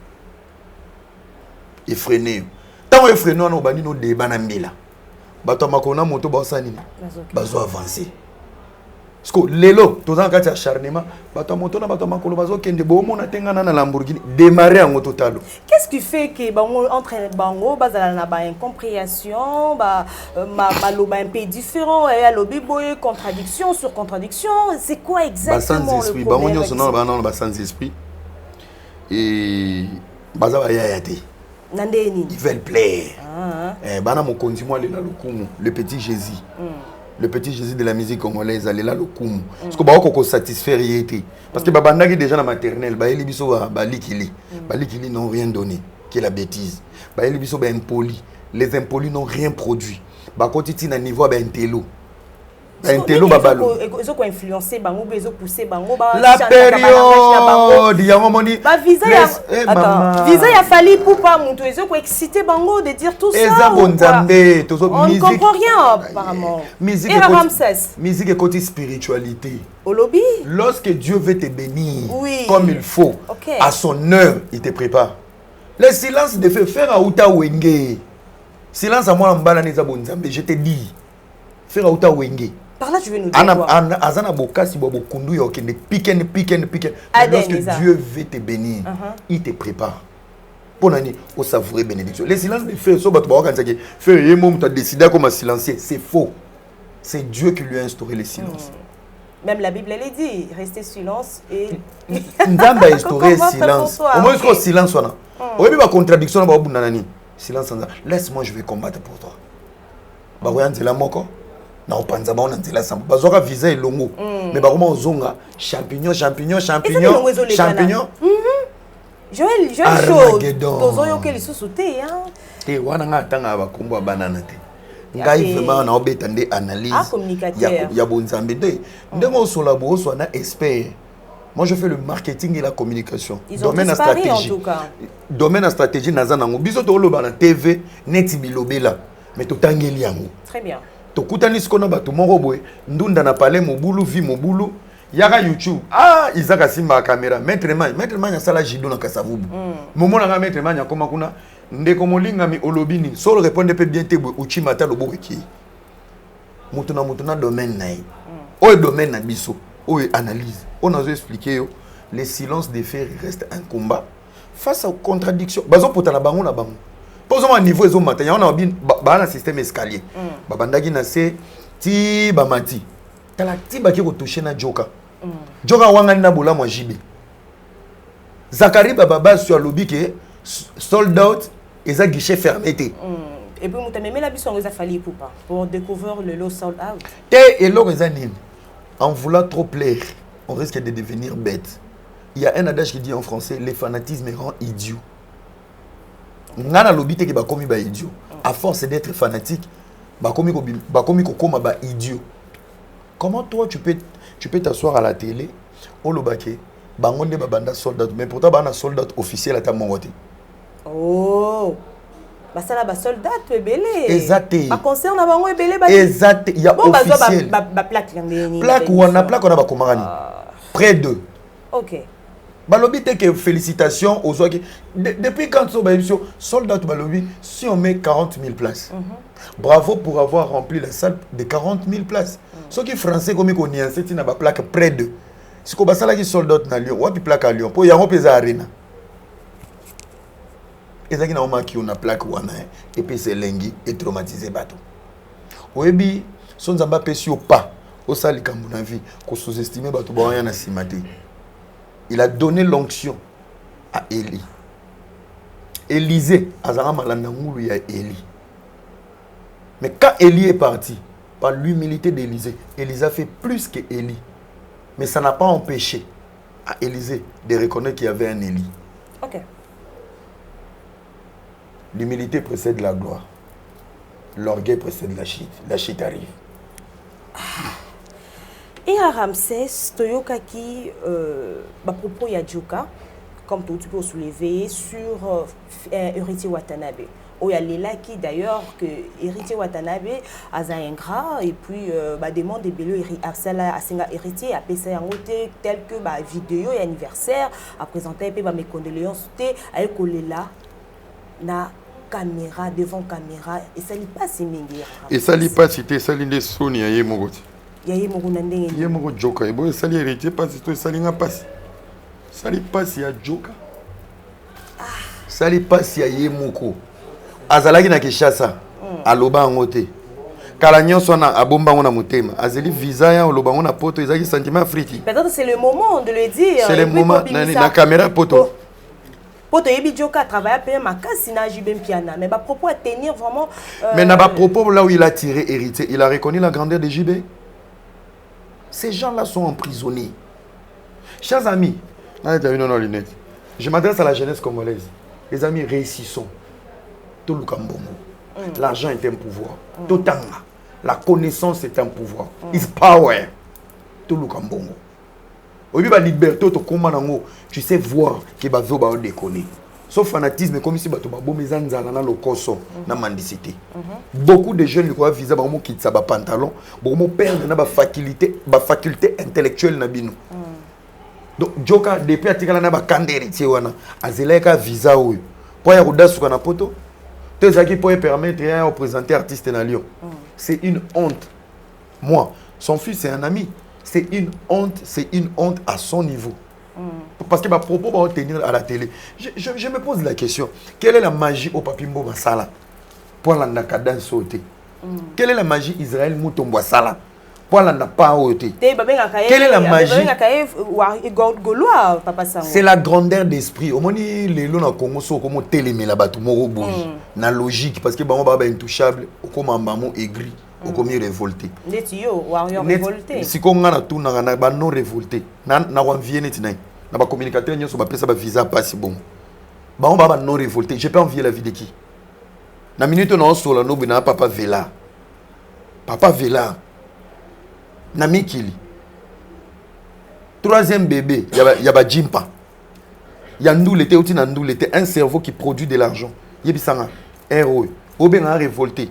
Effréné. Tant effréné on bani no débat na mbila. Bato makona moto ba sanini. Bazo avancer. Parce que lelo tous en cas acharnement, bato moto na bato makolo bazo kende bo mona tengana na Lamborghini démarrer en total. Qu'est-ce qui fait que bango entre bango bazala na ba incompréhension, ba loba un peu différent et lobi boy contradiction sur contradiction, c'est quoi exactement le problème? Bango nyonso na ba na sans esprit. Et bazaba yayate. Nandeni. Ils veulent plaire. Bana mokonzi moi le petit Jésus. Le petit Jésus de la musique congolaise, elle est là le koum. Parce que bah satisfaire parce que babandaki déjà la maternelle, bah eli biso balikili n'ont rien donné, qui est la bêtise. Bah eli biso impoli, les impolis n'ont rien produit. Bah quand na niveau bah intello. Intello babalo. Ils ont influencé bango, ils ont poussé bango ba. La période, il y a un moment dit. Bah visa a fallu pour pas monter, ils ont excité bango de dire tout ça. On ne comprend rien apparemment. Musique est côté spiritualité. Au lobby. Lorsque Dieu veut te bénir comme il faut, à son heure, il te prépare. Le silence de faire à Outa Wenge. Silence à moi en bas je te dis. Faire à Outa Wenge. Par là, tu veux nous dire quoi? Azana bokasi bobo kundu yo kende piken. Lorsque Dieu veut te bénir, il te prépare. Pour nani au savourer bénédiction. Les silences de feu, so bato ba kanza ke feu yemo tu as décidé comment silencier, c'est faux. C'est Dieu qui lui a instauré les silences. Même la Bible, elle dit, restez silence et... Ndamba a instauré le silence. Au moins, il silence. Au début, la contradiction, silence. Laisse-moi, je vais combattre pour toi. Visa longo. Mais champignon. Joël ngai vraiment na obeta nde analyse ya bonzambe de ndemo sola bo so na expert. Moi je fais le marketing et la communication. Domaine à stratégie en tout cas. Domaine à stratégie naza nango biso to loba na TV neti bilobela mais to tangeli yango. Très bien. To kutani sikona bato moko boye ndunda na pale mobulu vi mobulu yaka YouTube izaka simba caméra maître man ya sala jido na kasavubu momona nga maître man ya koma kuna ndeko molinga mi olobini solo répondre peut bien te uchi mata lobo ki mutuna domaine na o domaine na biso o analyse on a expliqué yo les silences des faits reste un combat face aux contradictions bazo potala bango na bango posons à niveau ezo mata ya on a bien ba na système escalier babandaki na se ti bamati tala ti ba ki ko toucher na joka joka wangani na bola moi jibe Zakari baba sur lobby que sold out et ça guichet fermé. Et puis, tu as même la bison aux affaliés pour découvrir le lot sold out. Et l'or est anime. En voulant trop plaire, on risque de devenir bête. Il y a un adage qui dit en français, le fanatisme rend idiot. Ngana lobby te ki ba komi ba idiot. À force d'être fanatique, ba komi ko koma ba idiot. Comment toi tu peux t'asseoir à la télé au lobake bangonde babanda soldat mais pourtant bana soldat officiel à ta mongote. Oh, bah ça là, bah soldat, tu es belé. Exact. Bah concerne à bango belé, bah. Exact. Il y a officiel. Bah plaque plaque ou on a plaque on a pas comarani. Près de. Ok. Bah lobby te que félicitations aux autres. Depuis quand ça bah émission soldat bah lobby si on met 40 000 places. Bravo pour avoir rempli la salle de 40 000 places. Ce qui est français comme on y a c'est une plaque près de. Si on basala qui soldat na Lyon, ou puis plaque à Lyon. Pour y avoir pesa arena. Et ça qui n'a pas qui on a plaque ou et puis c'est lengi et traumatisé bateau. Oebi son zamba pesi au pas au sali kamuna vie qu'on sous-estimé bateau ba rien na simate. Il a donné l'onction à Élie. Élisée azara malanda ngulu ya Élie. Mais quand Élie est parti par l'humilité d'Élisée, Élisée a fait plus que Élie. Mais ça n'a pas empêché à Élisée de reconnaître qu'il y avait un Élie. OK. L'humilité précède la gloire. L'orgueil précède la chute. La chute arrive. Et à Ramsès, Toyoka qui, à propos de Djoka, comme tu peux soulever, sur Héritier Watanabe. Il y a les là qui d'ailleurs que Héritier Watanabe a un ingrat et puis demande des bélos héritier à PC en côté tel que vidéo et anniversaire à présenter mes condoléances à là na caméra devant caméra et ça lui passe mingi et ça lui passe c'était ça lui soni ya yemogoti ya yemogo ndenge yemogo joka et bon ça lui héritier passe tout ça lui nga passe ça lui passe ya joka ça lui passe ya yemoko azalaki na Kinshasa aloba ngote kala nyonso na abomba ngona motema azeli visa ya oloba ngona poto ezaki sentiment afriki peut-être c'est le moment de le dire c'est le moment na caméra poto poto yebi joka travailler à ma casse na jibem piana mais ba propos à tenir vraiment mais na ba propos là où il a tiré héritier il a reconnu la grandeur de JB. Ces gens-là sont emprisonnés. Chers amis, je m'adresse à la jeunesse congolaise. Les amis, réussissons. Tout le Kambongo. L'argent est un pouvoir. Tout la connaissance est un pouvoir. It's power. Tout le Kambongo. Au lieu de la liberté, tu sais voir que va déconner. Sauf fanatisme, comme si tu as le coso, na mendicité. Beaucoup de jeunes qui ont visé à quitter ba pantalon, beaucoup perdre na ba faculté intellectuelle na bino. Donc joka depuis atikala na ba kanderi tiwana, azeleka visa oyo. Pour ya kudasu kana poto, tezaki pour permettre à présenter artiste na Lyon. C'est une honte. Moi, Son fils, c'est un ami. C'est une honte à son niveau. Parce que ma propos va tenir à la télé. Je me pose la question. Quelle est la magie au Papimbo Basala pour la Nakadan sauter? Quelle est la magie Israël Moutombo Sala pour la Napa ôter? Quelle est la magie? C'est la grandeur d'esprit. Au moment où les gens Congo sont comme télémé là-bas, tout le monde bouge. Na logique parce que bon baba intouchable, comme un maman aigri. Au commis révolté. Si on a tout na non révolté, na envié netinay. Na ba communicateur nyo so ba pesa ba visa pas si bon. Ba on ba non révolté. J'ai pas envié la vie de qui. Na minute on solo no bina papa Vela. Papa Vela. Na mikili. Troisième bébé, y a ba Jimpa. Y a ndou l'été outi na ndou l'été un cerveau qui produit de l'argent. Yebisanga héros. Obenga révolté.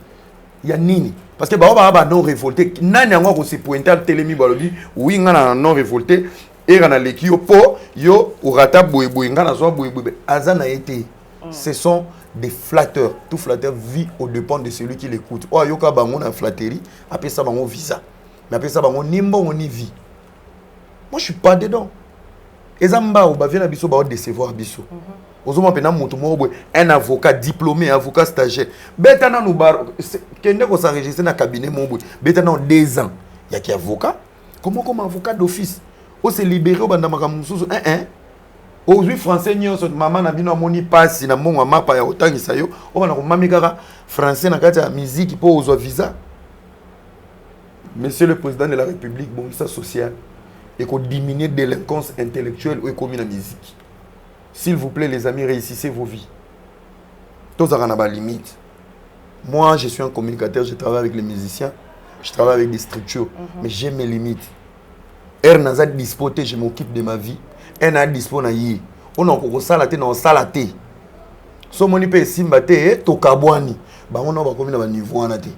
Il y a nini parce que bah non révolté nani angwa ko se pointer télémi balobi oui ngana non révolté et ngana leki yo po yo urata boy ngana so boy azana été ce sont des flatteurs. Tout flatteur vit au dépend de celui qui l'écoute. Oh yoka bango na flatterie après ça bango visa mais après ça bango nimbo on y vit. Moi je suis pas dedans. Ezamba ou ba vient biso ba décevoir biso. Un avocat diplômé, avocat stagiaire. Betana nous bar, kende ko s'enregistrer dans cabinet mon boy. Betana 2 ans. Il y a qui avocat? Comment comme avocat d'office? On s'est libéré au banda makamususu. Aujourd'hui français nyo so maman na bino amoni passe na monga mapa ya otangisa yo. O bana ko mamikaka français na kati ya musique pour ozwa visa. Monsieur le président de la République, bon ça social et qu'on diminue délinquance intellectuelle ou économie la musique. S'il vous plaît, les amis, réussissez vos vies. Tous à la limite. Moi, je suis un communicateur, je travaille avec les musiciens, je travaille avec des structures, mais j'ai mes limites. Ernazat dispoté, je m'occupe de ma vie. Ernazat disponé, on a encore salaté dans salaté. So moni pe simbate tokabwani. Ba on a comme na niveau en até.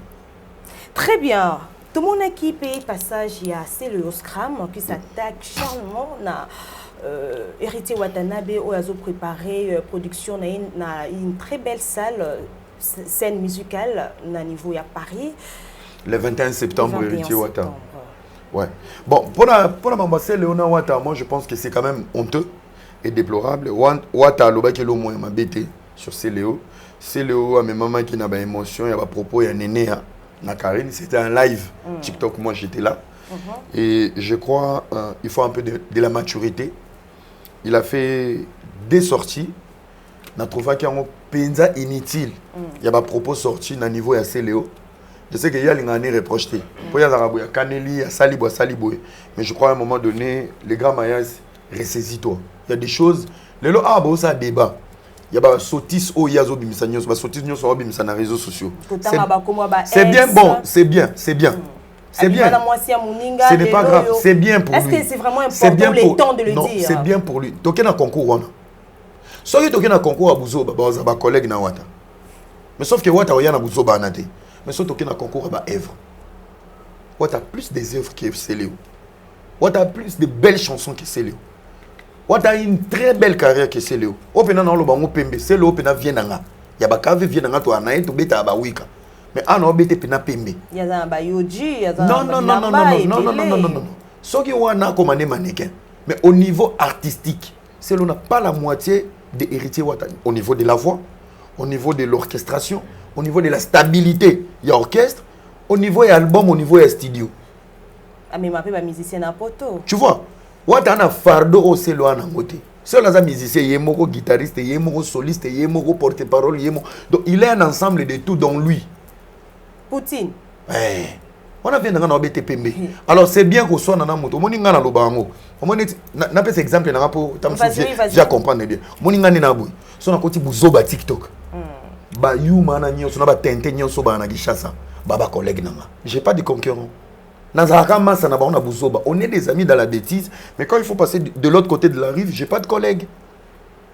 Très bien. Tout mon équipe est passage il y a c'est le Scrum qui s'attaque charmement na Héritier Watanabe a préparé production dans une très belle salle scène musicale na niveau à Paris le 21 septembre Héritier Watanabe. Ouais. Bon pour la m'ambasser Léona Wata, moi je pense que c'est quand même honteux et déplorable. Wata loba ke lo moins ma bête sur Céléo a mes mamans qui n'a pas émotion, il y a pas propos, il y a néné na Karine, c'était un live TikTok, moi j'étais là. Et je crois il faut un peu de la maturité. Il a fait des sorties. On a trouvé qu'il y a un penza inutile. Il y a des propos sortis à niveau de Céléo. Je sais qu'il y a des reproches. Il y a des Kaneli, il y a Salibo. Mais je crois à un moment donné, les grands Mayas, ressaisis-toi. Il y a des choses. Les lots, ça débat. Il y a des sottis au Yazo Bimisanyo, des sottis sur les réseaux sociaux. C'est bien bon, c'est bien. C'est bien. Ce n'est pas grave, c'est bien pour lui. Est-ce que c'est vraiment important le temps de le dire? Non, c'est bien pour lui. Toké na concours. Soki toké na concours à Bouzoba, ba collègue na Wata. Mais sauf que Wata oya na Bouzoba anate. Mais sauf toké na concours à Èvre. Wata a plus des œuvres que Céléo. Wata a plus de belles chansons que Céléo. Wata a une très belle carrière que Céléo. Opena na lo bango pembe, Céléo opena vienanga. Ya ba kave vienanga to anaye to beta ba wika. Mais ah non, bete pena pembe. Non. Ce qui est un comme un mannequin. Mais au niveau artistique, c'est l'on n'a pas la moitié des héritiers Watani. Au niveau de la voix, au niveau de l'orchestration, au niveau de la stabilité, il y a orchestre, au niveau de l'album, au niveau de studio. Ah mais ma pas musicien à poto. Tu vois, Watana fardo au selo en côté. C'est là musicien, il y a un guitariste, il y a un soliste, il y a un porte-parole, donc il est un ensemble de tout dans lui. Poutine. On a bien dans BTPMB. Alors c'est bien qu'on soit dans la moto. Moni ngana lobango. Moni na pese exemple na pour déjà comprendre bien. Moni ngani na boy. So na koti buzoba TikTok. Ba you mana nyo so na ba tente nyo so ba na gishasa. Baba collègue nanga. J'ai pas de concurrent. Nazaraka masa na ba on a buzoba. On est des amis dans la bêtise, mais quand il faut passer de l'autre côté de la rive, j'ai pas de collègue.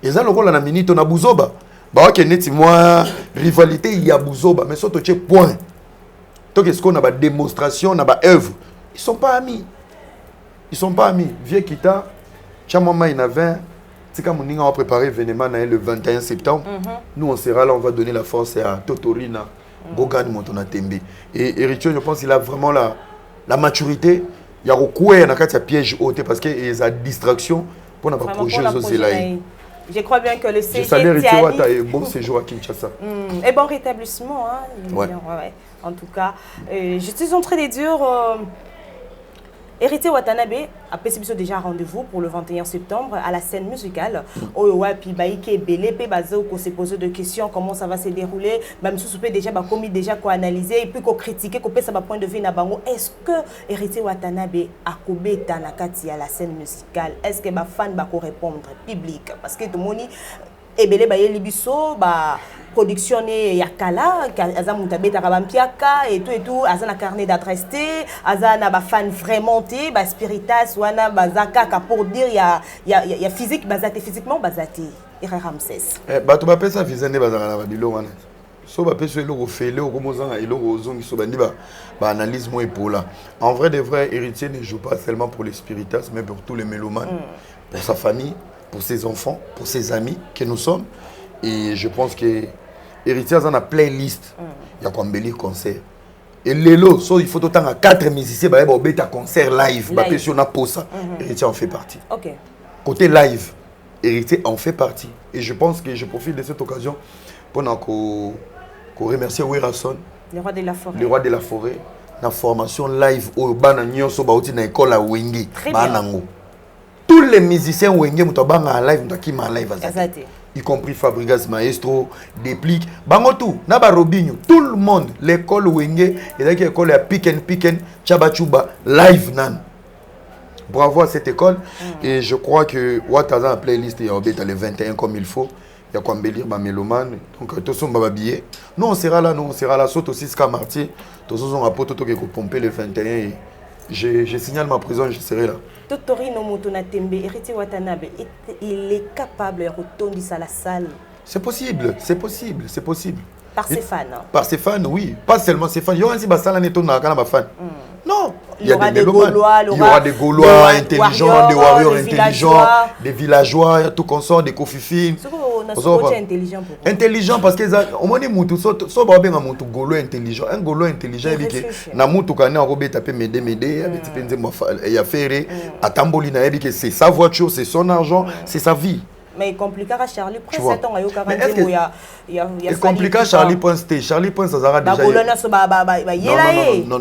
Et ça le rôle na minute on a buzoba. Ba ok neti moi rivalité il y a buzoba mais surtout tu point. Donc, est-ce qu'on a des démonstrations, on a des œuvres? Ils ne sont pas amis. Ils ne sont pas amis. Vieux Kita, Tchamama, il y en a 20. C'est comme on a préparé l'événement le 21 septembre. Nous, on sera là, on va donner la force à Totorina, Bogan, Montona Tembe. Et Héritier, je pense qu'il a vraiment la maturité, il y a quoi il y a piège haute parce que il y a distraction pour notre projet je crois bien que le CG je salue Ritiwata et bon séjour à Kinshasa. Et bon rétablissement, hein. Ouais. Ouais. En tout cas, je suis en train de dire, Héritier Watanabe a passé déjà rendez-vous pour le 21 septembre à la scène musicale. Puis Baïké Belé, on s'est posé des questions, comment ça va se dérouler. Même si on déjà commis déjà quoi analyser et puis qu'on critiquer, qu'on peut savoir point de vue nabango. Est-ce que Héritier Watanabe a combé Tanakati à la scène musicale? Est-ce que les fans vont répondre public? Parce que tout le monde et Belé Baye Libiso, production yakala aza mutabeta kabampiaka et tout aza na carnet d'adresse aza na ba fan vraiment ba spiritas wana bazaka pour dire il y a physique bazate physiquement bazate ira Ramsès bato ba pesa vizane bazaka na bilo wana so ba pesa eloko fele okomozanga eloko ozongi so bandi ba analyse moi epola. En vrai de vrai, Héritier ne joue pas seulement pour les spiritas mais pour tous les mélomanes, pour sa famille, pour ses enfants, pour ses amis que nous sommes. Et je pense que Héritier a une playlist. Il y a combien de concerts. Et Lélo, il faut autant à 4 musiciens, il y a un concert live. Héritier en fait partie. Okay. Côté live, Héritier en fait partie. Et je pense que je profite de cette occasion pour remercier Werason, le roi de la forêt. Le roi de la forêt. La formation live au Bananyo Sobauti na école à Wenge. Tous les musiciens Wenge mutabanga en live, mutakima en live azate. Y compris Fabrigas Maestro, Déplique, bango tout, naba Robinho, tout le monde, l'école Wenge, et là l'école à Piken, Chabachuba, live nan. Bravo à cette école, et je crois que Ouattaza a playlist et on le 21 comme il faut. Il y a quoi embellir ma mélomane, donc tout son bababier. Nous on sera là, saute aussi Ska Marty, tout son rapport tout qui pomper le 21 et je signale ma prison, je serai là. Totori no Motona Tembe, Héritier Watanabe, il est capable de retourner à la salle. C'est possible. Par ses fans. Par ses fans, oui. Pas seulement ses fans. Il y aura aussi des fans. Non. Il y aura des Gaulois. Il y aura des Gaulois intelligents, des warriors intelligents, des villageois, tout consort, des kofifines. Intelligent parce que au moins mutu so ba benga mutu Gaulois intelligent. Un Gaulois intelligent il dit que na mutu kana robe taper m'aider avec petit il a fait atamboli na que c'est sa voiture, c'est son argent, c'est sa vie. Mais il complique à Charlie Prince. Il complique à Charlie Prince. Charlie Prince, ça sera déjà. Non.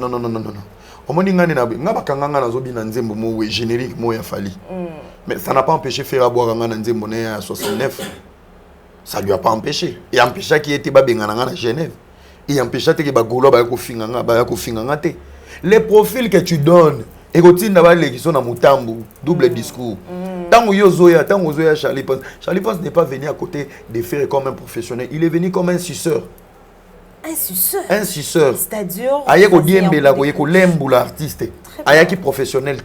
Au moins, il y a générique, mais ça n'a pas empêché faire à boire en 69. Ça ne lui a pas empêché. Il a empêché qu'il était à Genève. Il a empêché qu'il y ait les profils que tu donnes, et que tu double discours. Tant que Charlie Prince n'est pas venu à côté de faire comme un professionnel, il est venu comme un suceur. Un suceur. C'est-à-dire l'artiste. Ayaki professionnel.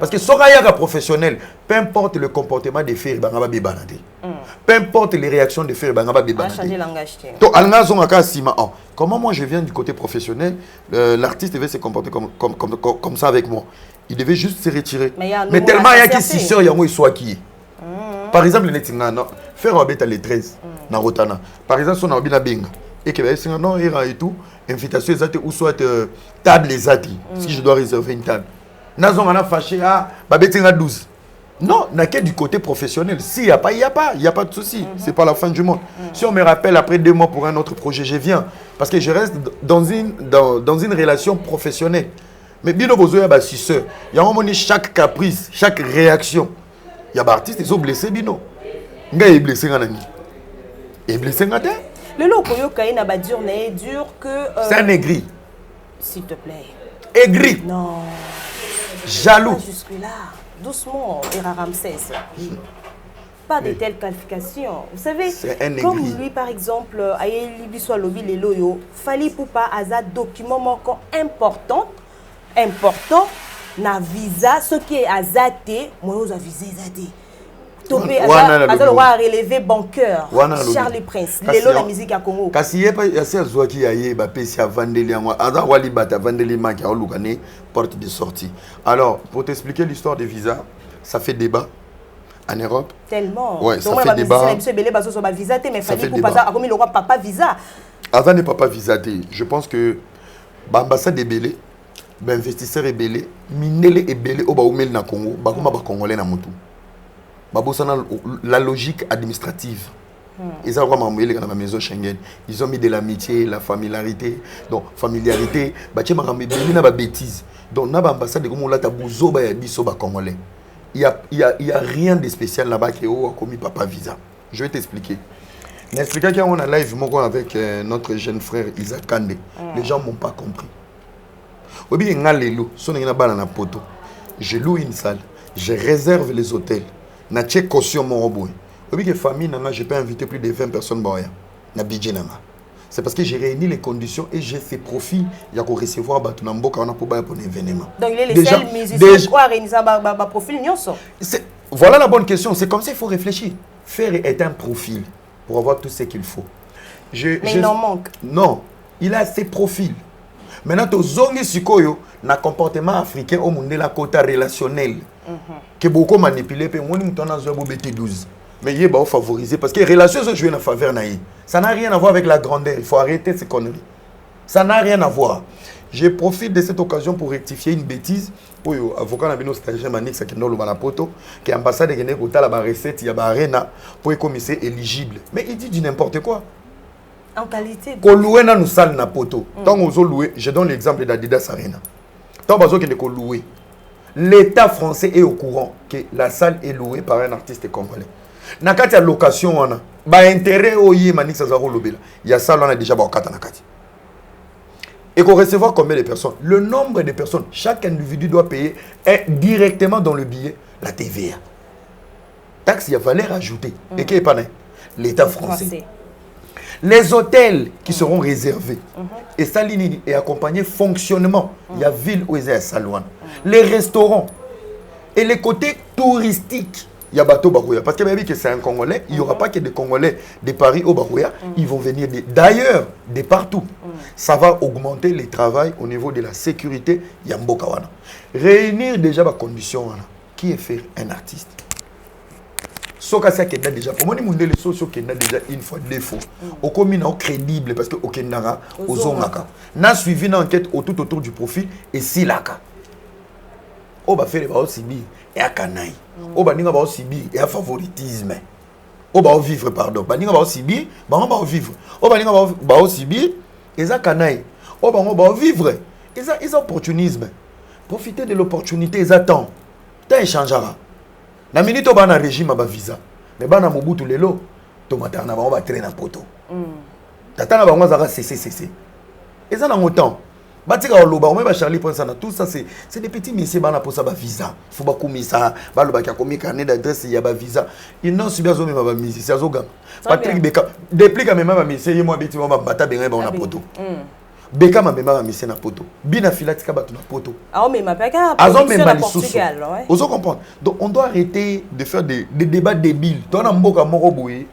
Parce que si il y a professionnel, peu importe le comportement des filles, peu importe les réactions des filles, comment moi je viens du côté professionnel, l'artiste devait se comporter comme ça avec moi. Il devait juste se retirer. Mais tellement il y a qui si sûr, il soit qui. Par exemple, faire les 13 na Rotana. Par exemple, si on a bien binga et que non ira et tout, invitation ou soit table les si je dois réserver une table. Nazon on a fâché babetinga 12. Non, n'a que du côté professionnel. S'il y a pas, il y a pas de souci. C'est pas la fin du monde. Si on me rappelle après 2 mois pour un autre projet, je viens parce que je reste dans une relation professionnelle. Mais bien au besoin bah si il y a un moment chaque caprice, chaque réaction. Il y a des artistes ils sont blessés bino. Nga est blessé ngana. Et blessé ngata. Le lot koyo kaina ba dur que c'est un aigri. S'il te plaît. Aigri. Non. Jaloux. Jusque là. Doucement, Era Ramsès. Pas de telles qualifications. Vous savez, comme lui par exemple, Ayeli Biswa Lobi Leloyo, Fali Poupa Aza document important, na visa, ce qui est Azate, moi vous avisé Azate. Topé Aza a relevé banqueur, Charlie Prince, Lelo la musique à Congo. Kasi yepa yasi Zouaki yaye ba pesi a Vandeli yango, Aza wali bata Vandeli maki a olukane porte de sortie. Alors, pour t'expliquer l'histoire des visas, ça fait débat en Europe. Tellement. Ouais, ça fait débat. Mais Fali Poupa Aza a commis le roi papa visa. Aza n'est pas visaté. Je pense que l'ambassade de Bélé ben investisseur ebele minele ebele o ba umeli na Congo ba kuma ba congolais na mutu ba bosana la logique administrative. Ils ont vraiment mis dans la maison Schengen. Ils ont mis de l'amitié, la familiarité. Donc, familiarité, bah, tu m'as ramené na ba bêtise. Donc, na ba ambassade comme on l'a tabouzo ba yabiso ba congolais. Il y a rien de spécial là-bas qui a commis papa visa. Je vais t'expliquer. N'expliquer qu'on a live avec notre jeune frère Isaac Kande. Les gens m'ont pas compris. Obi ngalelo, sonné na bana na poto. Je loue une salle, je réserve les hôtels. Na tché caution mon robot. Oui, que famille, je peux inviter plus de 20 personnes. C'est parce que j'ai réuni les conditions et j'ai fait profit. Il y a qu'à recevoir Batunamboka pour un événement. Donc, il est les seuls musiciens qui ont réuni un profil. Voilà la bonne question. C'est comme ça qu'il faut réfléchir. Faire est un profil pour avoir tout ce qu'il faut. Mais il en manque. Non, il a ses profils. Maintenant, tu as un comportement africain au monde de la quota relationnelle. Que beaucoup manipulé. Puis, on a 12. Mais il est favorisé parce que les relations sont jouées en faveur. Ça n'a rien à voir avec la grandeur. Il faut arrêter ces conneries. Ça n'a rien à voir. Je profite de cette occasion pour rectifier une bêtise. Avocat n'a stagiaire Manix qui est ambassade de Guinée la recette, il y a arena pour être commissaire éligible. Mais il dit du n'importe quoi. En qualité. Qu'on loue dans nos salles na poto. Tant qu'on loué, je donne l'exemple d'Adidas Arena. Tant qu'on loué. L'État français est au courant que la salle est louée par un artiste congolais. Nakati ya location wana ba intérêt oyi Manix Azaro lobela. Il y a ça là on a déjà ba okata nakati. Et qu'on recevoir combien de personnes? Le nombre de personnes, chaque individu doit payer directement dans le billet la TVA. Taxe, il y a valeur ajoutée. Et qui est pas l'État français. Les hôtels qui seront réservés. Et ça, est accompagné fonctionnement. Il y a ville où il y a Salouane. Les restaurants. Et les côtés touristiques. Il y a Bateau Barouya. Parce que c'est un Congolais. Il n'y aura pas que des Congolais de Paris au Barouya. Ils vont venir d'ailleurs, de partout. Ça va augmenter le travail au niveau de la sécurité. Yamboka wana. Réunir déjà les conditions. Qui est faire un artiste? Soka ça qui est déjà. Pour moi, les sociaux qui est déjà une fois deux fois. Au commun crédible parce que au Kenara, au Zongaka. N'a suivi une enquête autour du profil et si laka. On va faire les barreaux sibi et à canaille. On va dire sibi et à favoritisme. On va vivre pardon. On va sibi, on va vivre. On va dire sibi et à canaille. On va vivre. Ils ont opportunisme. Profitez de l'opportunité, ils attendent. Tu échangera. Na minute on va na régime à visa. Mais bana Mobutu lelo, tomata na va traîner na poto. Tata na bango zaka cc. Et ça dans autant. Batika oloba on même Charlie Prince na tout ça c'est des petits messieurs bana pour ça ba visa. Faut ba komisa, ba loba ka komi carnet d'adresse ya ba visa. Ils n'ont subi azo même ba musicien azo gam. Patrick Beka déplique même ba monsieur moi beti moi bata benga ba na poto. Beka ma mema mission na poto. Bina filatika batu na poto. Ah mais ma peka na Portugal, ouais. Vous comprenez? Donc on doit arrêter de faire des débats débiles. Toi na mboka moko boye.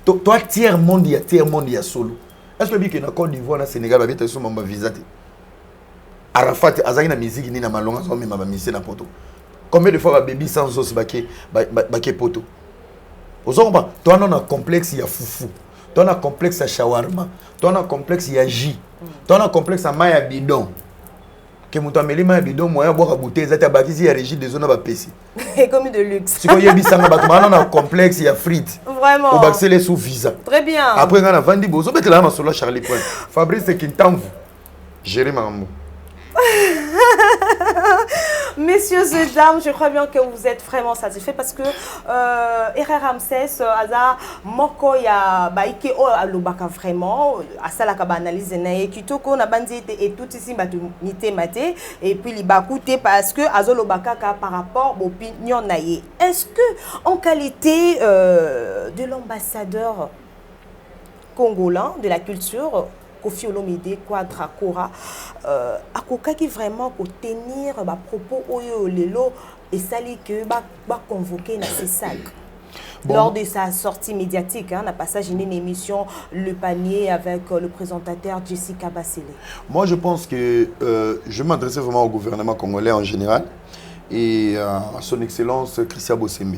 Toi tiers monde ya solo. Est-ce que bien que na Côte d'Ivoire na Sénégal ba beta so mamba visa te. Arafat azaki na musique ni na malonga so mema ba mission na poto. Combien de fois ba baby sans os baké poto. Vous comprenez? Toi non na complexe ya foufou. Toi na complexe ya shawarma. Toi na complexe ya J. Toi na complexe à Maya bidon. Que mon ameli Maya bidon moyen boire bouteille zata bakisi ya régime des zones ba pesi. Et comme de luxe. Si ko yebi sanga ba to na complexe ya frites. Vraiment. Au baxele sous visa. Très bien. Après on a vendu bozo betela na solo Charlie Point. Fabrice Kintamvu. Gérer mambo. Messieurs et dames, je crois bien que vous êtes vraiment satisfaits parce que Herrera Ramsès, Aza, Moko ya Baike o alobaka vraiment, Asala kaba analyse nae, kitoko na bandi et tout ici batu nité maté et puis li bakouté parce que Azo lobaka par rapport à l'opinion nae. Est-ce que en qualité de l'ambassadeur congolais de la culture Kofi Olomide Quadrakora akoka qui vraiment pour tenir ba propos oyo lelo et sali que ba convoquer na CESAC lors de sa sortie médiatique hein, na passage une émission Le Panier avec le présentateur Jessica Bassele. Moi je pense que je m'adresse vraiment au gouvernement congolais en général et à son excellence Christian Bossembe.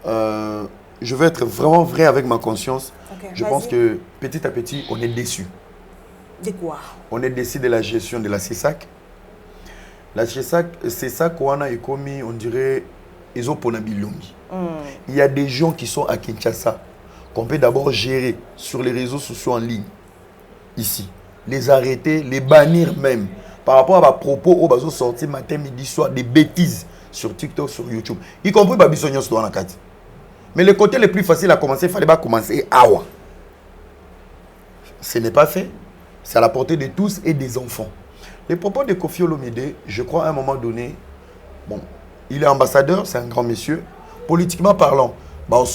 Je vais être vraiment vrai avec ma conscience. Okay, je pense que petit à petit on est déçu. De quoi? On est déçu de la gestion de la CESAC. Là, c'est ça qu'on a commis, on dirait, ils ont pour Bilongi. Il y a des gens qui sont à Kinshasa, qu'on peut d'abord gérer sur les réseaux sociaux en ligne, ici. Les arrêter, les bannir même. Par rapport à ma propos, où ils ont sorti matin, midi, soir, des bêtises sur TikTok, sur YouTube. Y compris Babissonion sur la carte. Mais le côté le plus facile à commencer, il fallait pas commencer à Awa. Ce n'est pas fait. C'est à la portée de tous et des enfants. Les propos de Koffi Olomide, je crois à un moment donné, bon, il est ambassadeur, c'est un grand monsieur. Politiquement parlant, on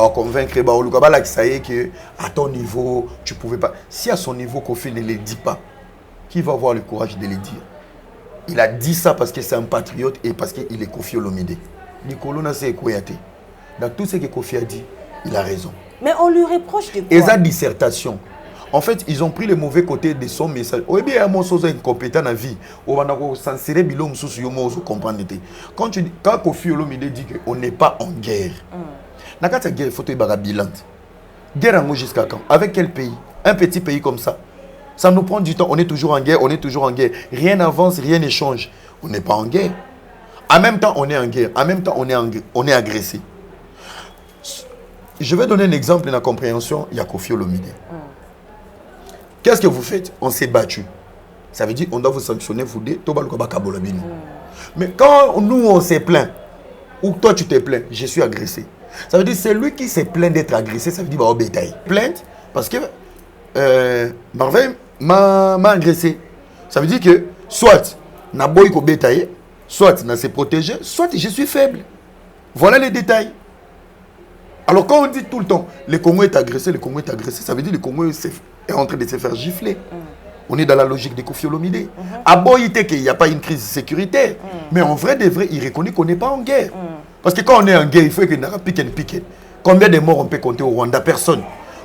convaincre, que à ton niveau, tu ne pouvais pas. Si à son niveau, Koffi ne le dit pas, qui va avoir le courage de le dire? Il a dit ça parce que c'est un patriote et parce qu'il est Koffi Olomide. Nicolas Nassé Kouyaté. Dans tout ce que Koffi a dit, il a raison. Mais on lui reproche de quoi? Et sa dissertation. En fait, ils ont pris le mauvais côté de son message. Quand Koffi Olomide dit qu'on n'est pas en guerre, il faut être bilan. Guerre jusqu'à quand? Avec quel pays? Un petit pays comme ça. Ça nous prend du temps. On est toujours en guerre, on est toujours en guerre. Rien n'avance, rien ne change. On n'est pas en guerre. En même temps, on est en guerre. En même temps, on est agressé. Je vais donner un exemple de la compréhension. Il y a Koffi Olomide. Qu'est-ce que vous faites? On s'est battu. Ça veut dire qu'on doit vous sanctionner, vous dire, mais quand nous, on s'est plaint, ou toi, tu t'es plaint, je suis agressé. Ça veut dire c'est lui qui s'est plaint d'être agressé, ça veut dire bah, au bétail. Plainte parce que Marvin m'a agressé. Ça veut dire que soit n'a boy ko bétail, soit n'a s'est protégé, soit je suis faible. Voilà les détails. Alors quand on dit tout le temps, le Congo est agressé, ça veut dire que le Congo est en train de se faire gifler. On est dans la logique de Koffi Olomide. À Boïté, qu'il n'y a pas une crise sécuritaire. Mais en vrai, il reconnaît qu'on n'est pas en guerre. Parce que quand on est en guerre, il faut qu'il y ait un pique. Combien de morts on peut compter au Rwanda? Personne.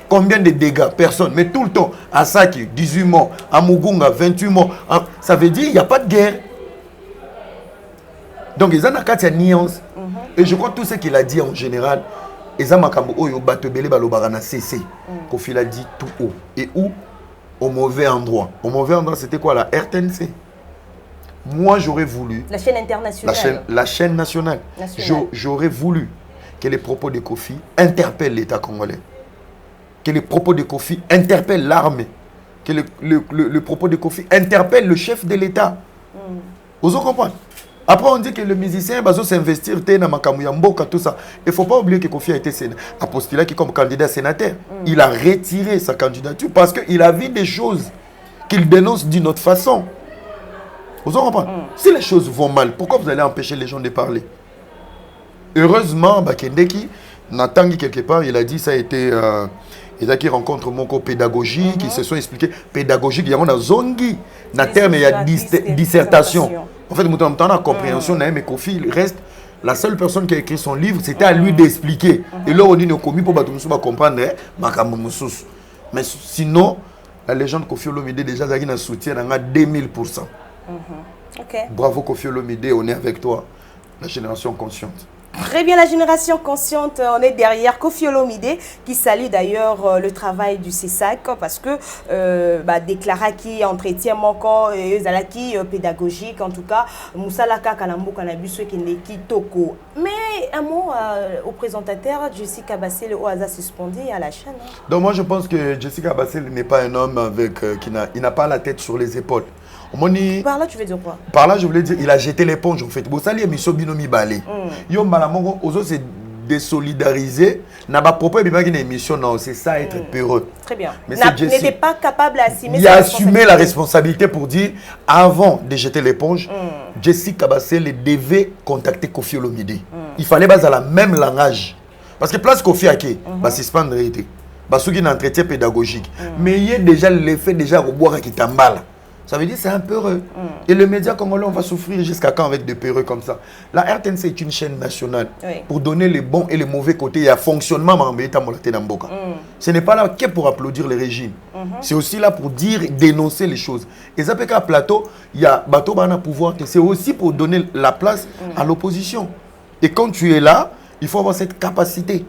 Combien de dégâts? Personne. Mais tout le temps, à Saki, 18 morts, à Mugunga, 28 morts. Ça veut dire qu'il n'y a pas de guerre. Donc, ils ont une nuance. Et je crois que tout ce qu'il a dit en général, ils ont cessé. Koffi l'a dit tout haut. Et où? Au mauvais endroit. Au mauvais endroit, c'était quoi? La RTNC. Moi, j'aurais voulu... La chaîne internationale. La chaîne nationale. J'aurais voulu que les propos de Koffi interpellent l'État congolais. Que les propos de Koffi interpellent l'armée. Que le propos de Koffi interpelle le chef de l'État. Vous comprenez? Après, on dit que le musicien va s'investir dans Makamuyamboka, tout ça. Il ne faut pas oublier que Koffi a postulé comme candidat sénateur. Il a retiré sa candidature parce qu'il a vu des choses qu'il dénonce d'une autre façon. Vous comprenez? Si les choses vont mal, pourquoi vous allez empêcher les gens de parler? Heureusement, Bakendeki, Natangi quelque part, il a dit ça a été... il a qui rencontre mon co pédagogique, qui se sont expliqués pédagogique, il y a un zongi, na terme il y a dissertation. En fait, nous avons la compréhension, mais Koffi reste la seule personne qui a écrit son livre, c'était à lui d'expliquer. Et là, on dit nos commis pour comprendre, mais sinon, la légende Koffi Olomide déjà a soutien à 2000%. Bravo Koffi Olomide, on est avec toi, la génération consciente. Très bien, la génération consciente, on est derrière Koffi Olomide qui salue d'ailleurs le travail du CESAC parce que déclara qui entretient mon corps qui pédagogique en tout cas Moussalaka Kalambo Kanabuso qui n'est qui toko. Mais un mot au présentateur Jessica Bassel au hasard suspendu à la chaîne. Donc moi je pense que Jessica Bassel n'est pas un homme avec il n'a pas la tête sur les épaules. Par là, tu veux dire quoi? Par là, je voulais dire, il a jeté l'éponge en fait. Bon, ça, l'émission Binomi Balé. Yo, malamongo, aux autres, c'est désolidariser. N'a pas propos, mais une émission, non, c'est ça, être peureux. Très bien. Mais n'était pas capable d'assumer. Il a assumé la responsabilité pour dire, avant de jeter l'éponge, Jessica Bassel devait contacter Koffi Olomide. Il fallait baser la même langage. Parce que place Koffi Ake, c'est suspendre été. Parce qu'il y a un entretien pédagogique. Mais il y a déjà l'effet déjà au bois qui t'emballe. Ça veut dire que c'est un peureux. Et le média congolais, on va souffrir jusqu'à quand avec des peureux comme ça? La RTNC est une chaîne nationale pour donner les bons et les mauvais côtés. Il y a fonctionnement. Ce n'est pas là que pour applaudir les régimes. C'est aussi là pour dire, dénoncer les choses. Et ça fait qu'à plateau, il y a Bateau Bana pouvoir. C'est aussi pour donner la place à l'opposition. Et quand tu es là, il faut avoir cette capacité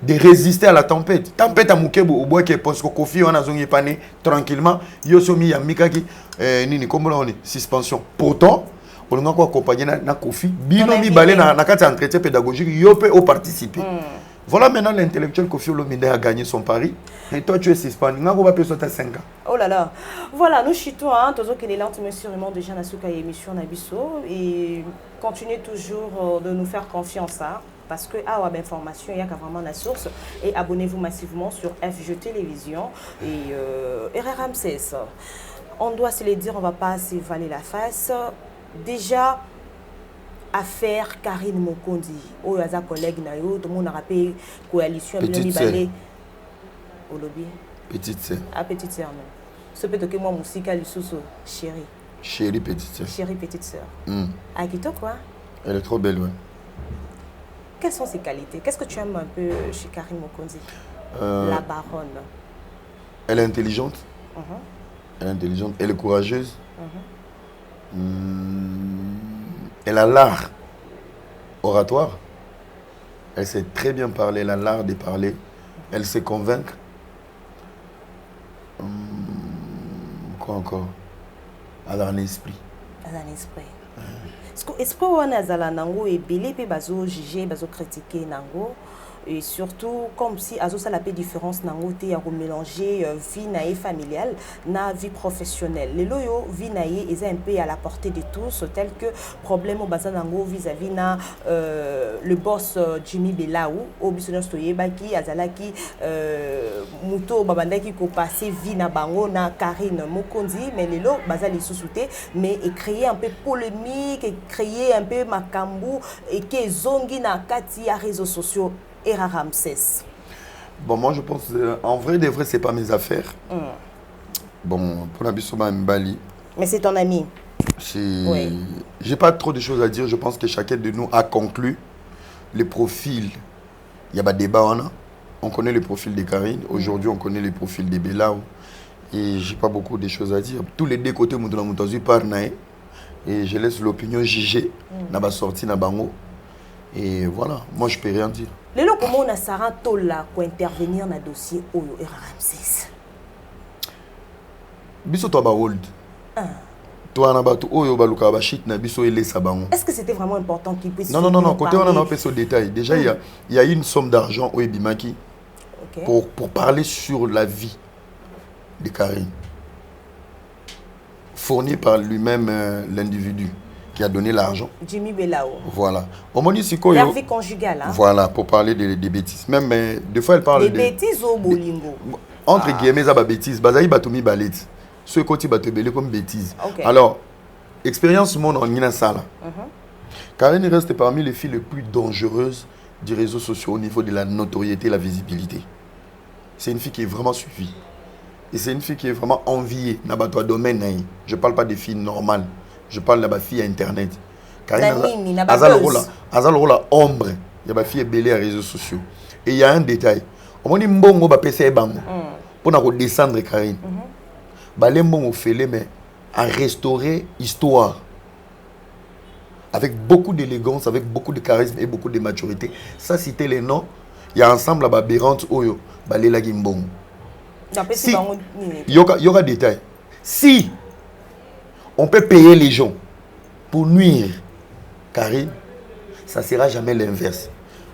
de résister à la tempête. Tempête à Moukebo, au bois qui est parce que Kofi, on a zongi pané tranquillement. Yosomi, Yamikaki, nini, comme on dit, suspension. Pourtant, on a accompagné na Kofi. Binomi balé na kati entretien pédagogique, yope au participer. Voilà maintenant l'intellectuel Kofi Olomide a gagné son pari. Et toi, tu es suspendu. On va payer 5 ans. Oh là là. Voilà, nous chutons, hein. Toujours qu'il est là, on sûrement déjà dans ce émission Nabiso. Et continuez toujours de nous faire confiance, hein. Parce que information, il y a vraiment la source. Et abonnez-vous massivement sur FG Télévision et RRM16. On doit se le dire, on ne va pas s'évaler la face. Déjà, affaire Karine Mokondi. Oh, il y a des collègues, tout le monde a rappelé coalition. Petite sœur. Au lobby. Petite sœur. Ah, petite sœur, non. Ce peut être moi, Moussika, Lussousso, chérie. Chérie, petite sœur. Chérie, petite sœur. À qui toi, quoi? Elle est trop belle, ouais. Quelles sont ses qualités? Qu'est-ce que tu aimes un peu chez Karine Mokondi? La baronne. Elle est intelligente. Elle est intelligente. Elle est courageuse. Elle a l'art oratoire. Elle sait très bien parler. Elle a l'art de parler. Elle sait convaincre. Quoi encore? Elle a un esprit. Elle a un esprit. Parce que l'esprit nango est belé pe bazo juger, bazo critiquer nango. Et surtout comme si azo ça la différence nango te ya mélanger vie naïe familiale na vie professionnelle. Les loyo vie naïe est un peu à la portée de tous tel que problème au bazan nango vis-à-vis na le boss Jimmy Belaou au bisono stoye baki azalaki muto babandaki ko passer vie na bango na Karine Mokondi mais les lo bazali sous-souté mais et créer un peu polémique et créer un peu makambu et que zongi na kati ya réseaux sociaux. Et Ramsès. Bon, moi je pense, en vrai, de vrai, c'est pas mes affaires. Bon, pour la Bissoma Mbali. Mais c'est ton ami. Oui. J'ai pas trop de choses à dire. Je pense que chacun de nous a conclu les profils. Il y a pas de débat, on connaît le profil de Karine. Aujourd'hui, on connaît le profil de Belaou. Et j'ai pas beaucoup de choses à dire. Tous les deux côtés, Moutouzi par Naé. Et je laisse l'opinion juger. N'a pas sorti na bango. Et voilà, moi je peux rien dire. Les gens comment on a Sarah Tola pour intervenir dans le dossier Oyo et Ramsès. Biso toi ba hold. Toi na ba to Oyo ba luka ba shit na biso ele sabango. Est-ce que c'était vraiment important qu'il puisse Non, côté on a pas ce détail. Déjà il y a une somme d'argent au Ebimaki pour parler sur la vie de Karine. Fourni par lui-même l'individu qui a donné l'argent. Jimmy Belaou. Voilà. La vie conjugale. Hein? Voilà, pour parler des bêtises. Même, des fois, elle parle des bêtises au bolingo. Entre guillemets, ça va bêtises. Bazaï batoumi balet. Ce côté batebele comme bêtises. Alors, expérience monde en Nina Sala. Karine reste parmi les filles les plus dangereuses des réseaux sociaux au niveau de la notoriété et la visibilité. C'est une fille qui est vraiment suivie. Et c'est une fille qui est vraiment enviée dans le domaine. Je ne parle pas des filles normales. Je parle de la fille à Internet. Karine a le rôle ombre. Il y a ma fille belée à réseaux sociaux. Et il y a un détail. On dit mbongo ba pesa bango. Pour descendre Karine. Balé mbongo fele mais à restaurer histoire. Avec beaucoup d'élégance, avec beaucoup de charisme et beaucoup de maturité. Ça citer les noms. Il y a ensemble là Bérante Oyo, balé la gimbongo. Si il y aura détail. Si on peut payer les gens pour nuire Karine, ça ne sera jamais l'inverse.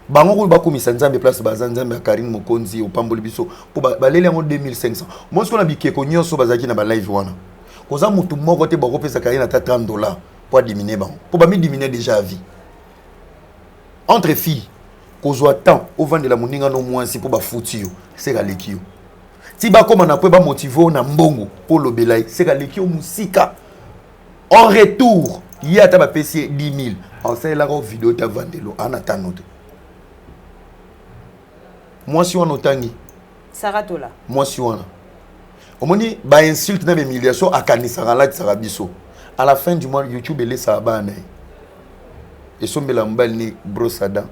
Bango ba komisa nzambe place bazanzambe Karine Mokonzi au Pamboli biso pour balele en 2500. Moi ce qu'on a biké ko nyonso bazaki na ba live wana. Koza mutu moko te ba kopesa Karine ata $30 pour diminuer bango. Pour ba mi diminuer déjà à vie. Entre filles, kozwa temps au vendre la moninga no moins si pour ba foutio, c'est galekio. Si ba koma na po ba motiver na mbongo pour le belai, c'est galekio musika. En retour, il y a ta payé 10 000. En fait, la vidéo ta vendelo en attendant. Moi si on otangi. Saratola. Moi si on a. On me dit ba insulte na humiliation à Kanisa la Sarabiso. À la fin du mois YouTube les sabane. Et son belambal ni brossada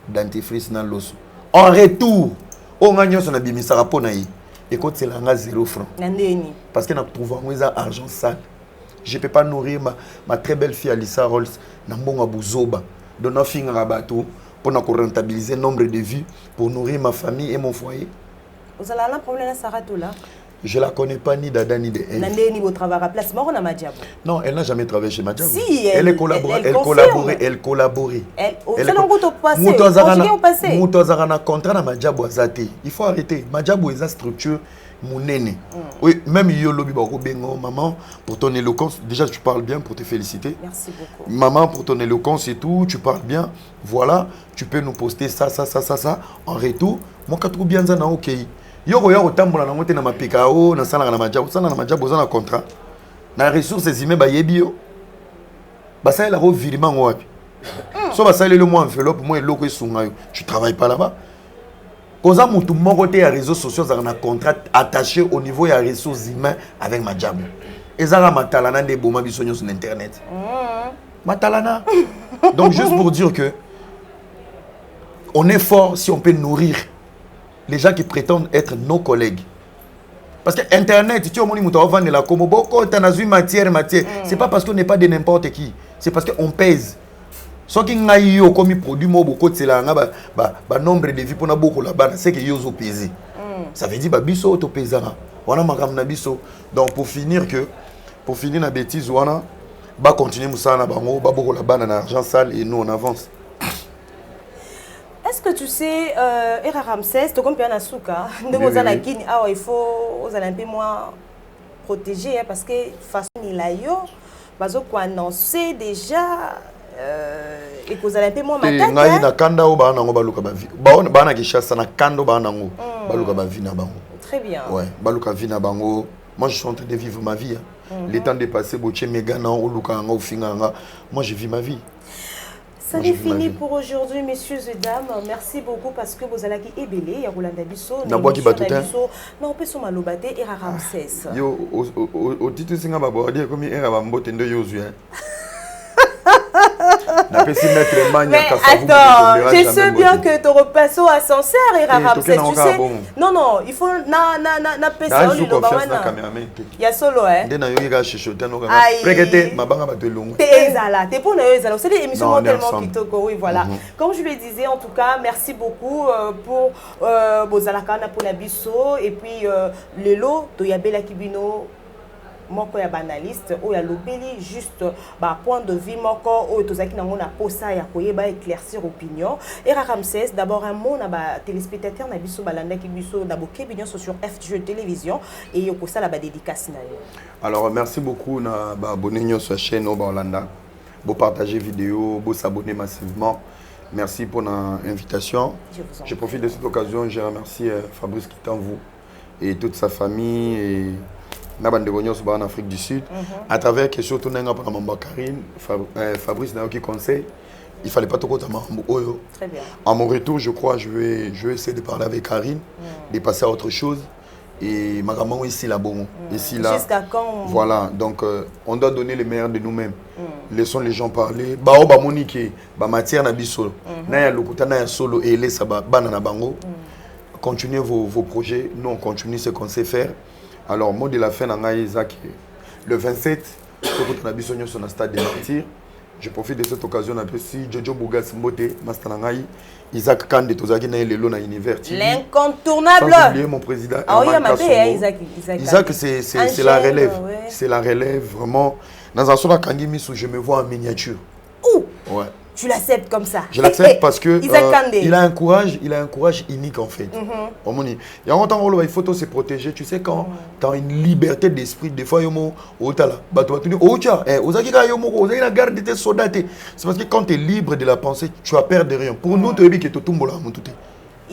dentifrice na loso. En retour, on gagne son abimisa rapona yi. Et quand c'est là 0 francs. Parce qu'on a trouvé un argent sale. Je ne peux pas nourrir ma très belle fille Alissa Rolls. Nambonga Bouzoba. Donna Finga Rabato. pour rentabiliser le nombre de vues, pour nourrir ma famille et mon foyer. Vous avez un problème avec Sarah Toula? Je ne la connais pas ni d'Ada ni de elle. Non, elle n'a jamais travaillé chez Madjabou. Si, elle collaborait. Elle collaborait. Contrat na Madjabou azate. Il faut arrêter. Madjabou est une structure mounene. Oui, même Yolobi Bengo, maman, pour ton éloquence, déjà tu parles bien pour te féliciter. Merci beaucoup. Maman, pour ton éloquence et tout, tu parles bien. Voilà, tu peux nous poster ça. En retour, moi, je trouve bien ça, ok. Yoko ya otambola na ngote na mapikao na sala na Madjabou sana na Madjabou za na contrat na ressources humaines ba yebi yo ba ça la revirement wapi so ba ça le mois enveloppe moi eloko esunga yo tu travailles pas là-bas koza mutu moko te ya réseaux sociaux za na contrat attaché au niveau ya ressources humaines avec Madjabou ezara matalana de boma bisonyo sur internet matalana. Donc juste pour dire que on est fort si on peut nourrir les gens qui prétendent être nos collègues. Parce que Internet, tu as vendre la como, beaucoup de matière. C'est pas parce qu'on n'est pas de n'importe qui. C'est parce qu'on pèse. Ce qui est comme produit, beaucoup de nombre de vies pour beaucoup là-bas, c'est que ils ont pesé. Ça veut dire que biso to pesara. Wana makam na biso. Donc pour finir la bêtise, wana ba continuer musana bango, ba beaucoup là-bas na argent sale et nous on avance. Est-ce que tu sais, Era Ramsès, tu comprends Nasuka, il faut un peu moins protéger parce que façon il a yo, parce qu'on annonce déjà et que vous allez un peu moins matin. Na kanda o ba nango baluka ba vi. Ba na kishasa na kando ba nango baluka ba vi na bango. Très bien. Ouais, baluka vi na bango. Moi je suis en train de vivre ma vie. Les temps dépassés, boche mega na o luka nga o finga nga. Moi je vis ma vie. Ça est fini pour aujourd'hui, messieurs et dames. Merci beaucoup parce que vous allez qui ébélé. Il y a Rolanda Bisso. Non, on peut se malobate et Ramsès. Yo, au titre de Singapour, comme il y a un mot de Yosu. Mais attends, je sais bien que tu repasses au ascenseur et Ramsès, tu sais. Non, il faut na pesa au lilo bawana. Il y a solo hein. T'es pour nous ezala. C'est des émissions tellement kitoko, oui voilà. Comme je le disais en tout cas, merci beaucoup pour bozalaka na pour la biso et puis le lot to yabela kibino. Moko ya banaliste ou ya lobeli juste point de vue moko ou tozaki nango na posa ya koyeba éclaircir opinion. Era Ramsès, d'abord un mot na ba téléspectateur na biso balanda ki biso na boké binion sur FG télévision et yoko sala ba dédicace na yo. Alors merci beaucoup na ba abonné sur chaîne au Balanda. Bo partager vidéo, bo s'abonner massivement. Merci pour l'invitation. Je profite de cette occasion, je remercie Fabrice Kitamvu et toute sa famille et en Afrique du Sud, à travers que surtout Karine, Fabrice n'a aucun conseil, il ne fallait pas tout compter. Très bien. À mon retour, je crois, je vais essayer de parler avec Karine, de passer à autre chose. Et ma maman ici là, bon, ici là. Jusqu'à quand? Voilà, donc on doit donner le meilleur de nous-mêmes. Laissons les gens parler. Bao ba monique, ba matière na bisolo. Na ya lokuta na ya solo et les saba banana bango. Continuez vos projets, nous on continue ce qu'on sait faire. Alors, mot de la fin, le 27, sur le stade des martyrs. Je profite de cette occasion un peu si Jojo Bougas Mbote, Mastanangaï, Isaac Kande, Tozaki na Lelo na Univers. L'incontournable. Sans oublier mon président. Isaac, c'est la relève. Ouais. C'est la relève, vraiment. Dans un son Kangimi, je me vois en miniature. Où? Ouais. Tu l'acceptes comme ça? Je l'accepte parce que il a un courage unique en fait. Il y a longtemps il faut se protéger. Tu sais quand tu as une liberté d'esprit, des fois c'est parce que quand tu es libre de la pensée, tu as peur de rien. Pour nous, tu es que tout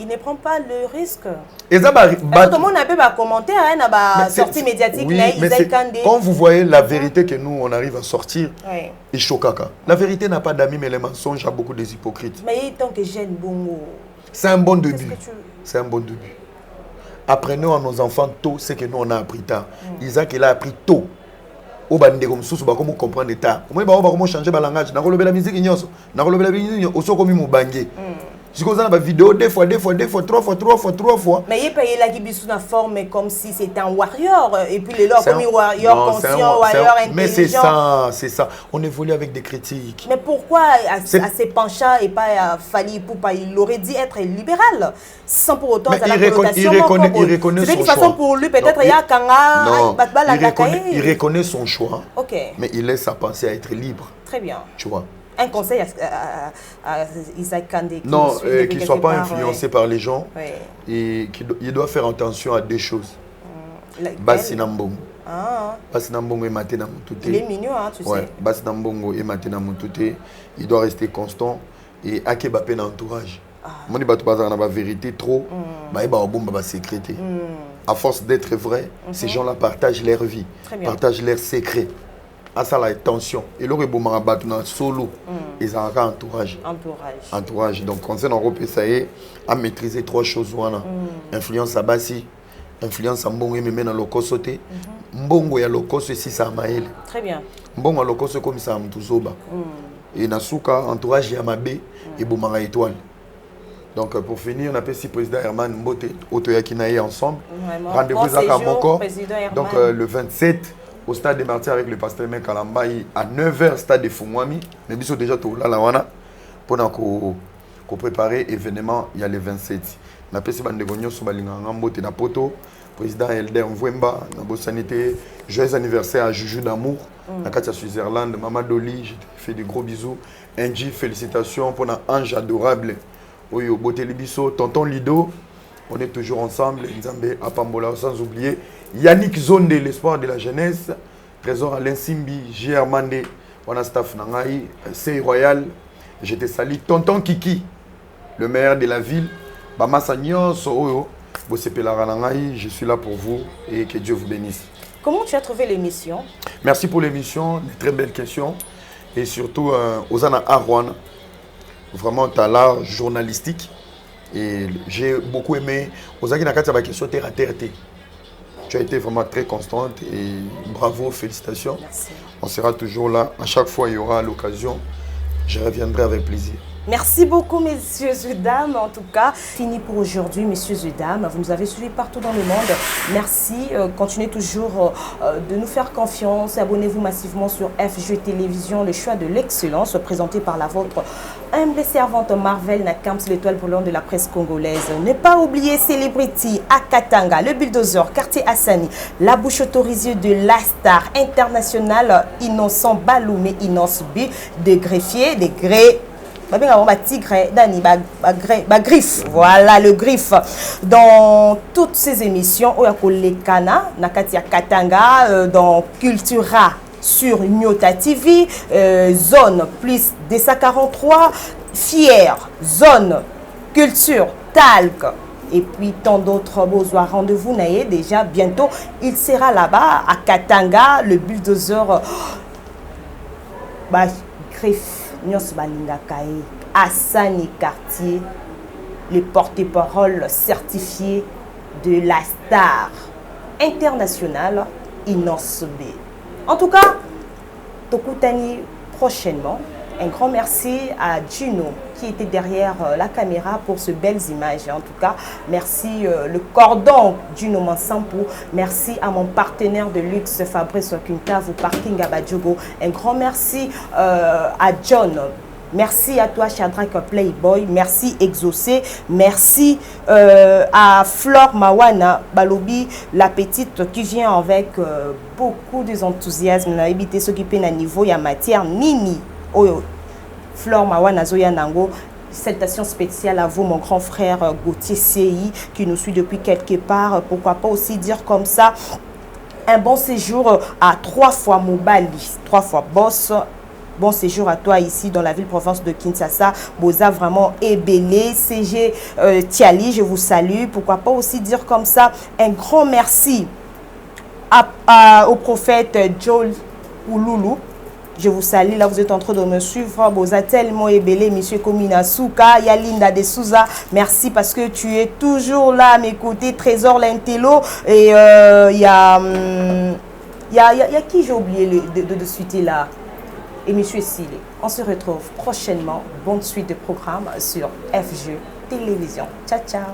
il ne prend pas le risque. Et ça, tout le monde a peu commenter à sortie médiatique. Oui, mais quand vous voyez la vérité que nous, on arrive à sortir, et chokaka. La vérité n'a pas d'amis, mais les mensonges a beaucoup des hypocrites. Mais tant que jeune, bon. C'est un bon début. C'est un bon début. Apprenons à nos enfants tôt ce que nous, on a appris tard. Isaac, il a appris tôt. Au bande comme sous comment comprendre l'état. Comment changer le langage. N'a pas la musique, n'a pas la musique, au comme il m'a bangé. Jusqu'aux ans, la vidéo, deux fois, trois fois. Mais il paye la Gibisu dans forme comme si c'était un warrior. Et puis les lois comme un warrior conscient, warrior intelligent. Mais c'est ça. On évolue avec des critiques. Mais pourquoi à ses penchants et pas à Fali Poupa, il aurait dit être libéral sans pour autant il reconnaît c'est son une façon choix. pour lui peut-être il y a il reconnaît son choix. Ok. Mais il laisse sa pensée à être libre. Très bien. Tu vois. Un conseil à Isaac Kandé non, qu'il ne soit pas influencé par les gens. Ouais. Et qu'il doit faire attention à deux choses. Basi Nambongo. Basi Nambongo est maté dans tout. Il est mignon, hein, tu sais. Basi Nambongo est maté dans tout. Il doit rester constant. Et Akeba Pen entourage. Moi, je ne pas la vérité trop. Sécréter. À force d'être vrai, ces gens-là partagent leur vie, partagent leurs secrets. À ça, la tension. Et là, ils ont solo. Ils ont un entourage. Donc, conseil en Europe, ça y est, à maîtriser trois choses. Influence à Bassi, influence à Mbongo et même dans le Kosote. Mbongo et le Kosote, si ça a maël. Très bien. Mbongo et le Kosote, comme ça, Mtuzoba. Et Nasuka, entourage Yamabé et Boumara Étoile. Donc, pour finir, on appelle ici le président Herman Mbote, Otoyakinae ensemble. Rendez-vous à Kamoko. Donc, le 27. Au stade des Martyrs avec le pasteur Mek Kalambaï à 9h, stade de Fumwami. Mais nous sommes déjà tout là, pour préparer l'événement, il y a le 27. On appelle ces bandes de Gognos, Mbote na Poto, président Elder Mvwemba, na Sanité. Joyeux anniversaire à Juju d'amour, à Katia Switzerland, Maman Doli, je te fais des gros bisous. Angie, félicitations pour un ange adorable. Oyo, Bote Libiso, Tonton Lido, on est toujours ensemble. Nzambe Apambola, sans oublier. Yannick Zonde, l'espoir de la jeunesse. Trésor Alain Simbi, J.R. Mandé, on a staff Nangaï, C. Royal. Je te salue. Tonton Kiki, le maire de la ville. Bama Sagnon, Soho, Bosepela Nangaï, je suis là pour vous et que Dieu vous bénisse. Comment tu as trouvé l'émission? Merci pour l'émission, des très belles questions. Et surtout, Ozana Arwan, vraiment, tu as l'art journalistique. Et j'ai beaucoup aimé. Ozaki Nakati, la question terre à terre. Tu as été vraiment très constante et bravo, félicitations. Merci. On sera toujours là. À chaque fois, il y aura l'occasion. Je reviendrai avec plaisir. Merci beaucoup, messieurs et dames. En tout cas, fini pour aujourd'hui, messieurs et dames. Vous nous avez suivis partout dans le monde. Merci. Continuez toujours de nous faire confiance. Abonnez-vous massivement sur FG Télévision, le choix de l'excellence, présenté par la vôtre humble servante Marvel Nakams, l'étoile brûlante de la presse congolaise. Ne pas oublier Celebrity, Akatanga, le bulldozer, quartier Hassani, la bouche autorisée de la star internationale, Innocent Baloumé, Innocent B, des greffiers, des grès. Griffe, voilà le griffe. Dans toutes ces émissions, Oyakolekana, Nakatia Katanga, dans Cultura sur Nyota TV, Zone plus 243, Fier, Zone, Culture, Talc. Et puis tant d'autres besoins. Rendez-vous Naye déjà bientôt. Il sera là-bas à Katanga, le bulldozer griffe. Nyos Balinga Kae, Hassani Cartier, les porte-parole certifiés de la star internationale Innocent B. En tout cas, Tokutani prochainement. Un grand merci à Gino qui était derrière la caméra pour ces belles images. En tout cas, merci le cordon Gino Mansampo. Merci à mon partenaire de luxe Fabrice Okintavu, Parking Abadjogo. Un grand merci à John. Merci à toi, Shadrach Playboy. Merci, Exaucé. Merci à Flore Mawana Balobi, la petite qui vient avec beaucoup d'enthousiasme. On a évité s'occuper d'un niveau, il y a matière Nini. Flore Mawana Zoya Nango. Salutations spéciales à vous, mon grand frère Gauthier CI, qui nous suit depuis quelque part. Pourquoi pas aussi dire comme ça, un bon séjour à 3 fois Mobali, 3 fois Boss. Bon séjour à toi ici dans la ville-province de Kinshasa. Boza vraiment ébélé. CG Tiali, je vous salue. Pourquoi pas aussi dire comme ça, un grand merci au prophète Joel Ouloulou. Je vous salue, là vous êtes en train de me suivre. Boza tellement ébélé, monsieur Komina Souka, Yalinda de Souza. Merci parce que tu es toujours là à mes côtés. Trésor Lintello. Et il y a qui j'ai oublié de suite là. et Monsieur Sile. On se retrouve prochainement. Bonne suite de programme sur FG Télévision. Ciao, ciao.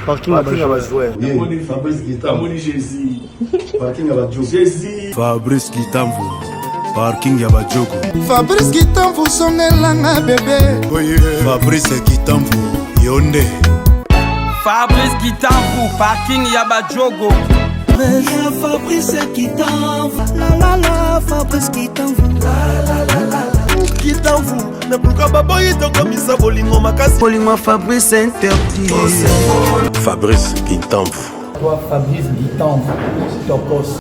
Parking à jouer. Fabrice Guitambo, Jésus. Parking à Badjogo. Jésus. Fabrice Kitamvu, parking ya Badjogo. Fabrice Kitamvu songelanga bébé. Fabrice Kitamvu, Yonde. Fabrice Kitamvu, parking ya Badjogo. Fabrice Kitamvu, la Fabrice Kitamvu, Kitamvu, na pourquoi baboyi tokomisa bolingo makasi. Bolingo Fabrice interdit. Fabrice Kitamvu. Toi, Fabrice Guitamvu, Tokos.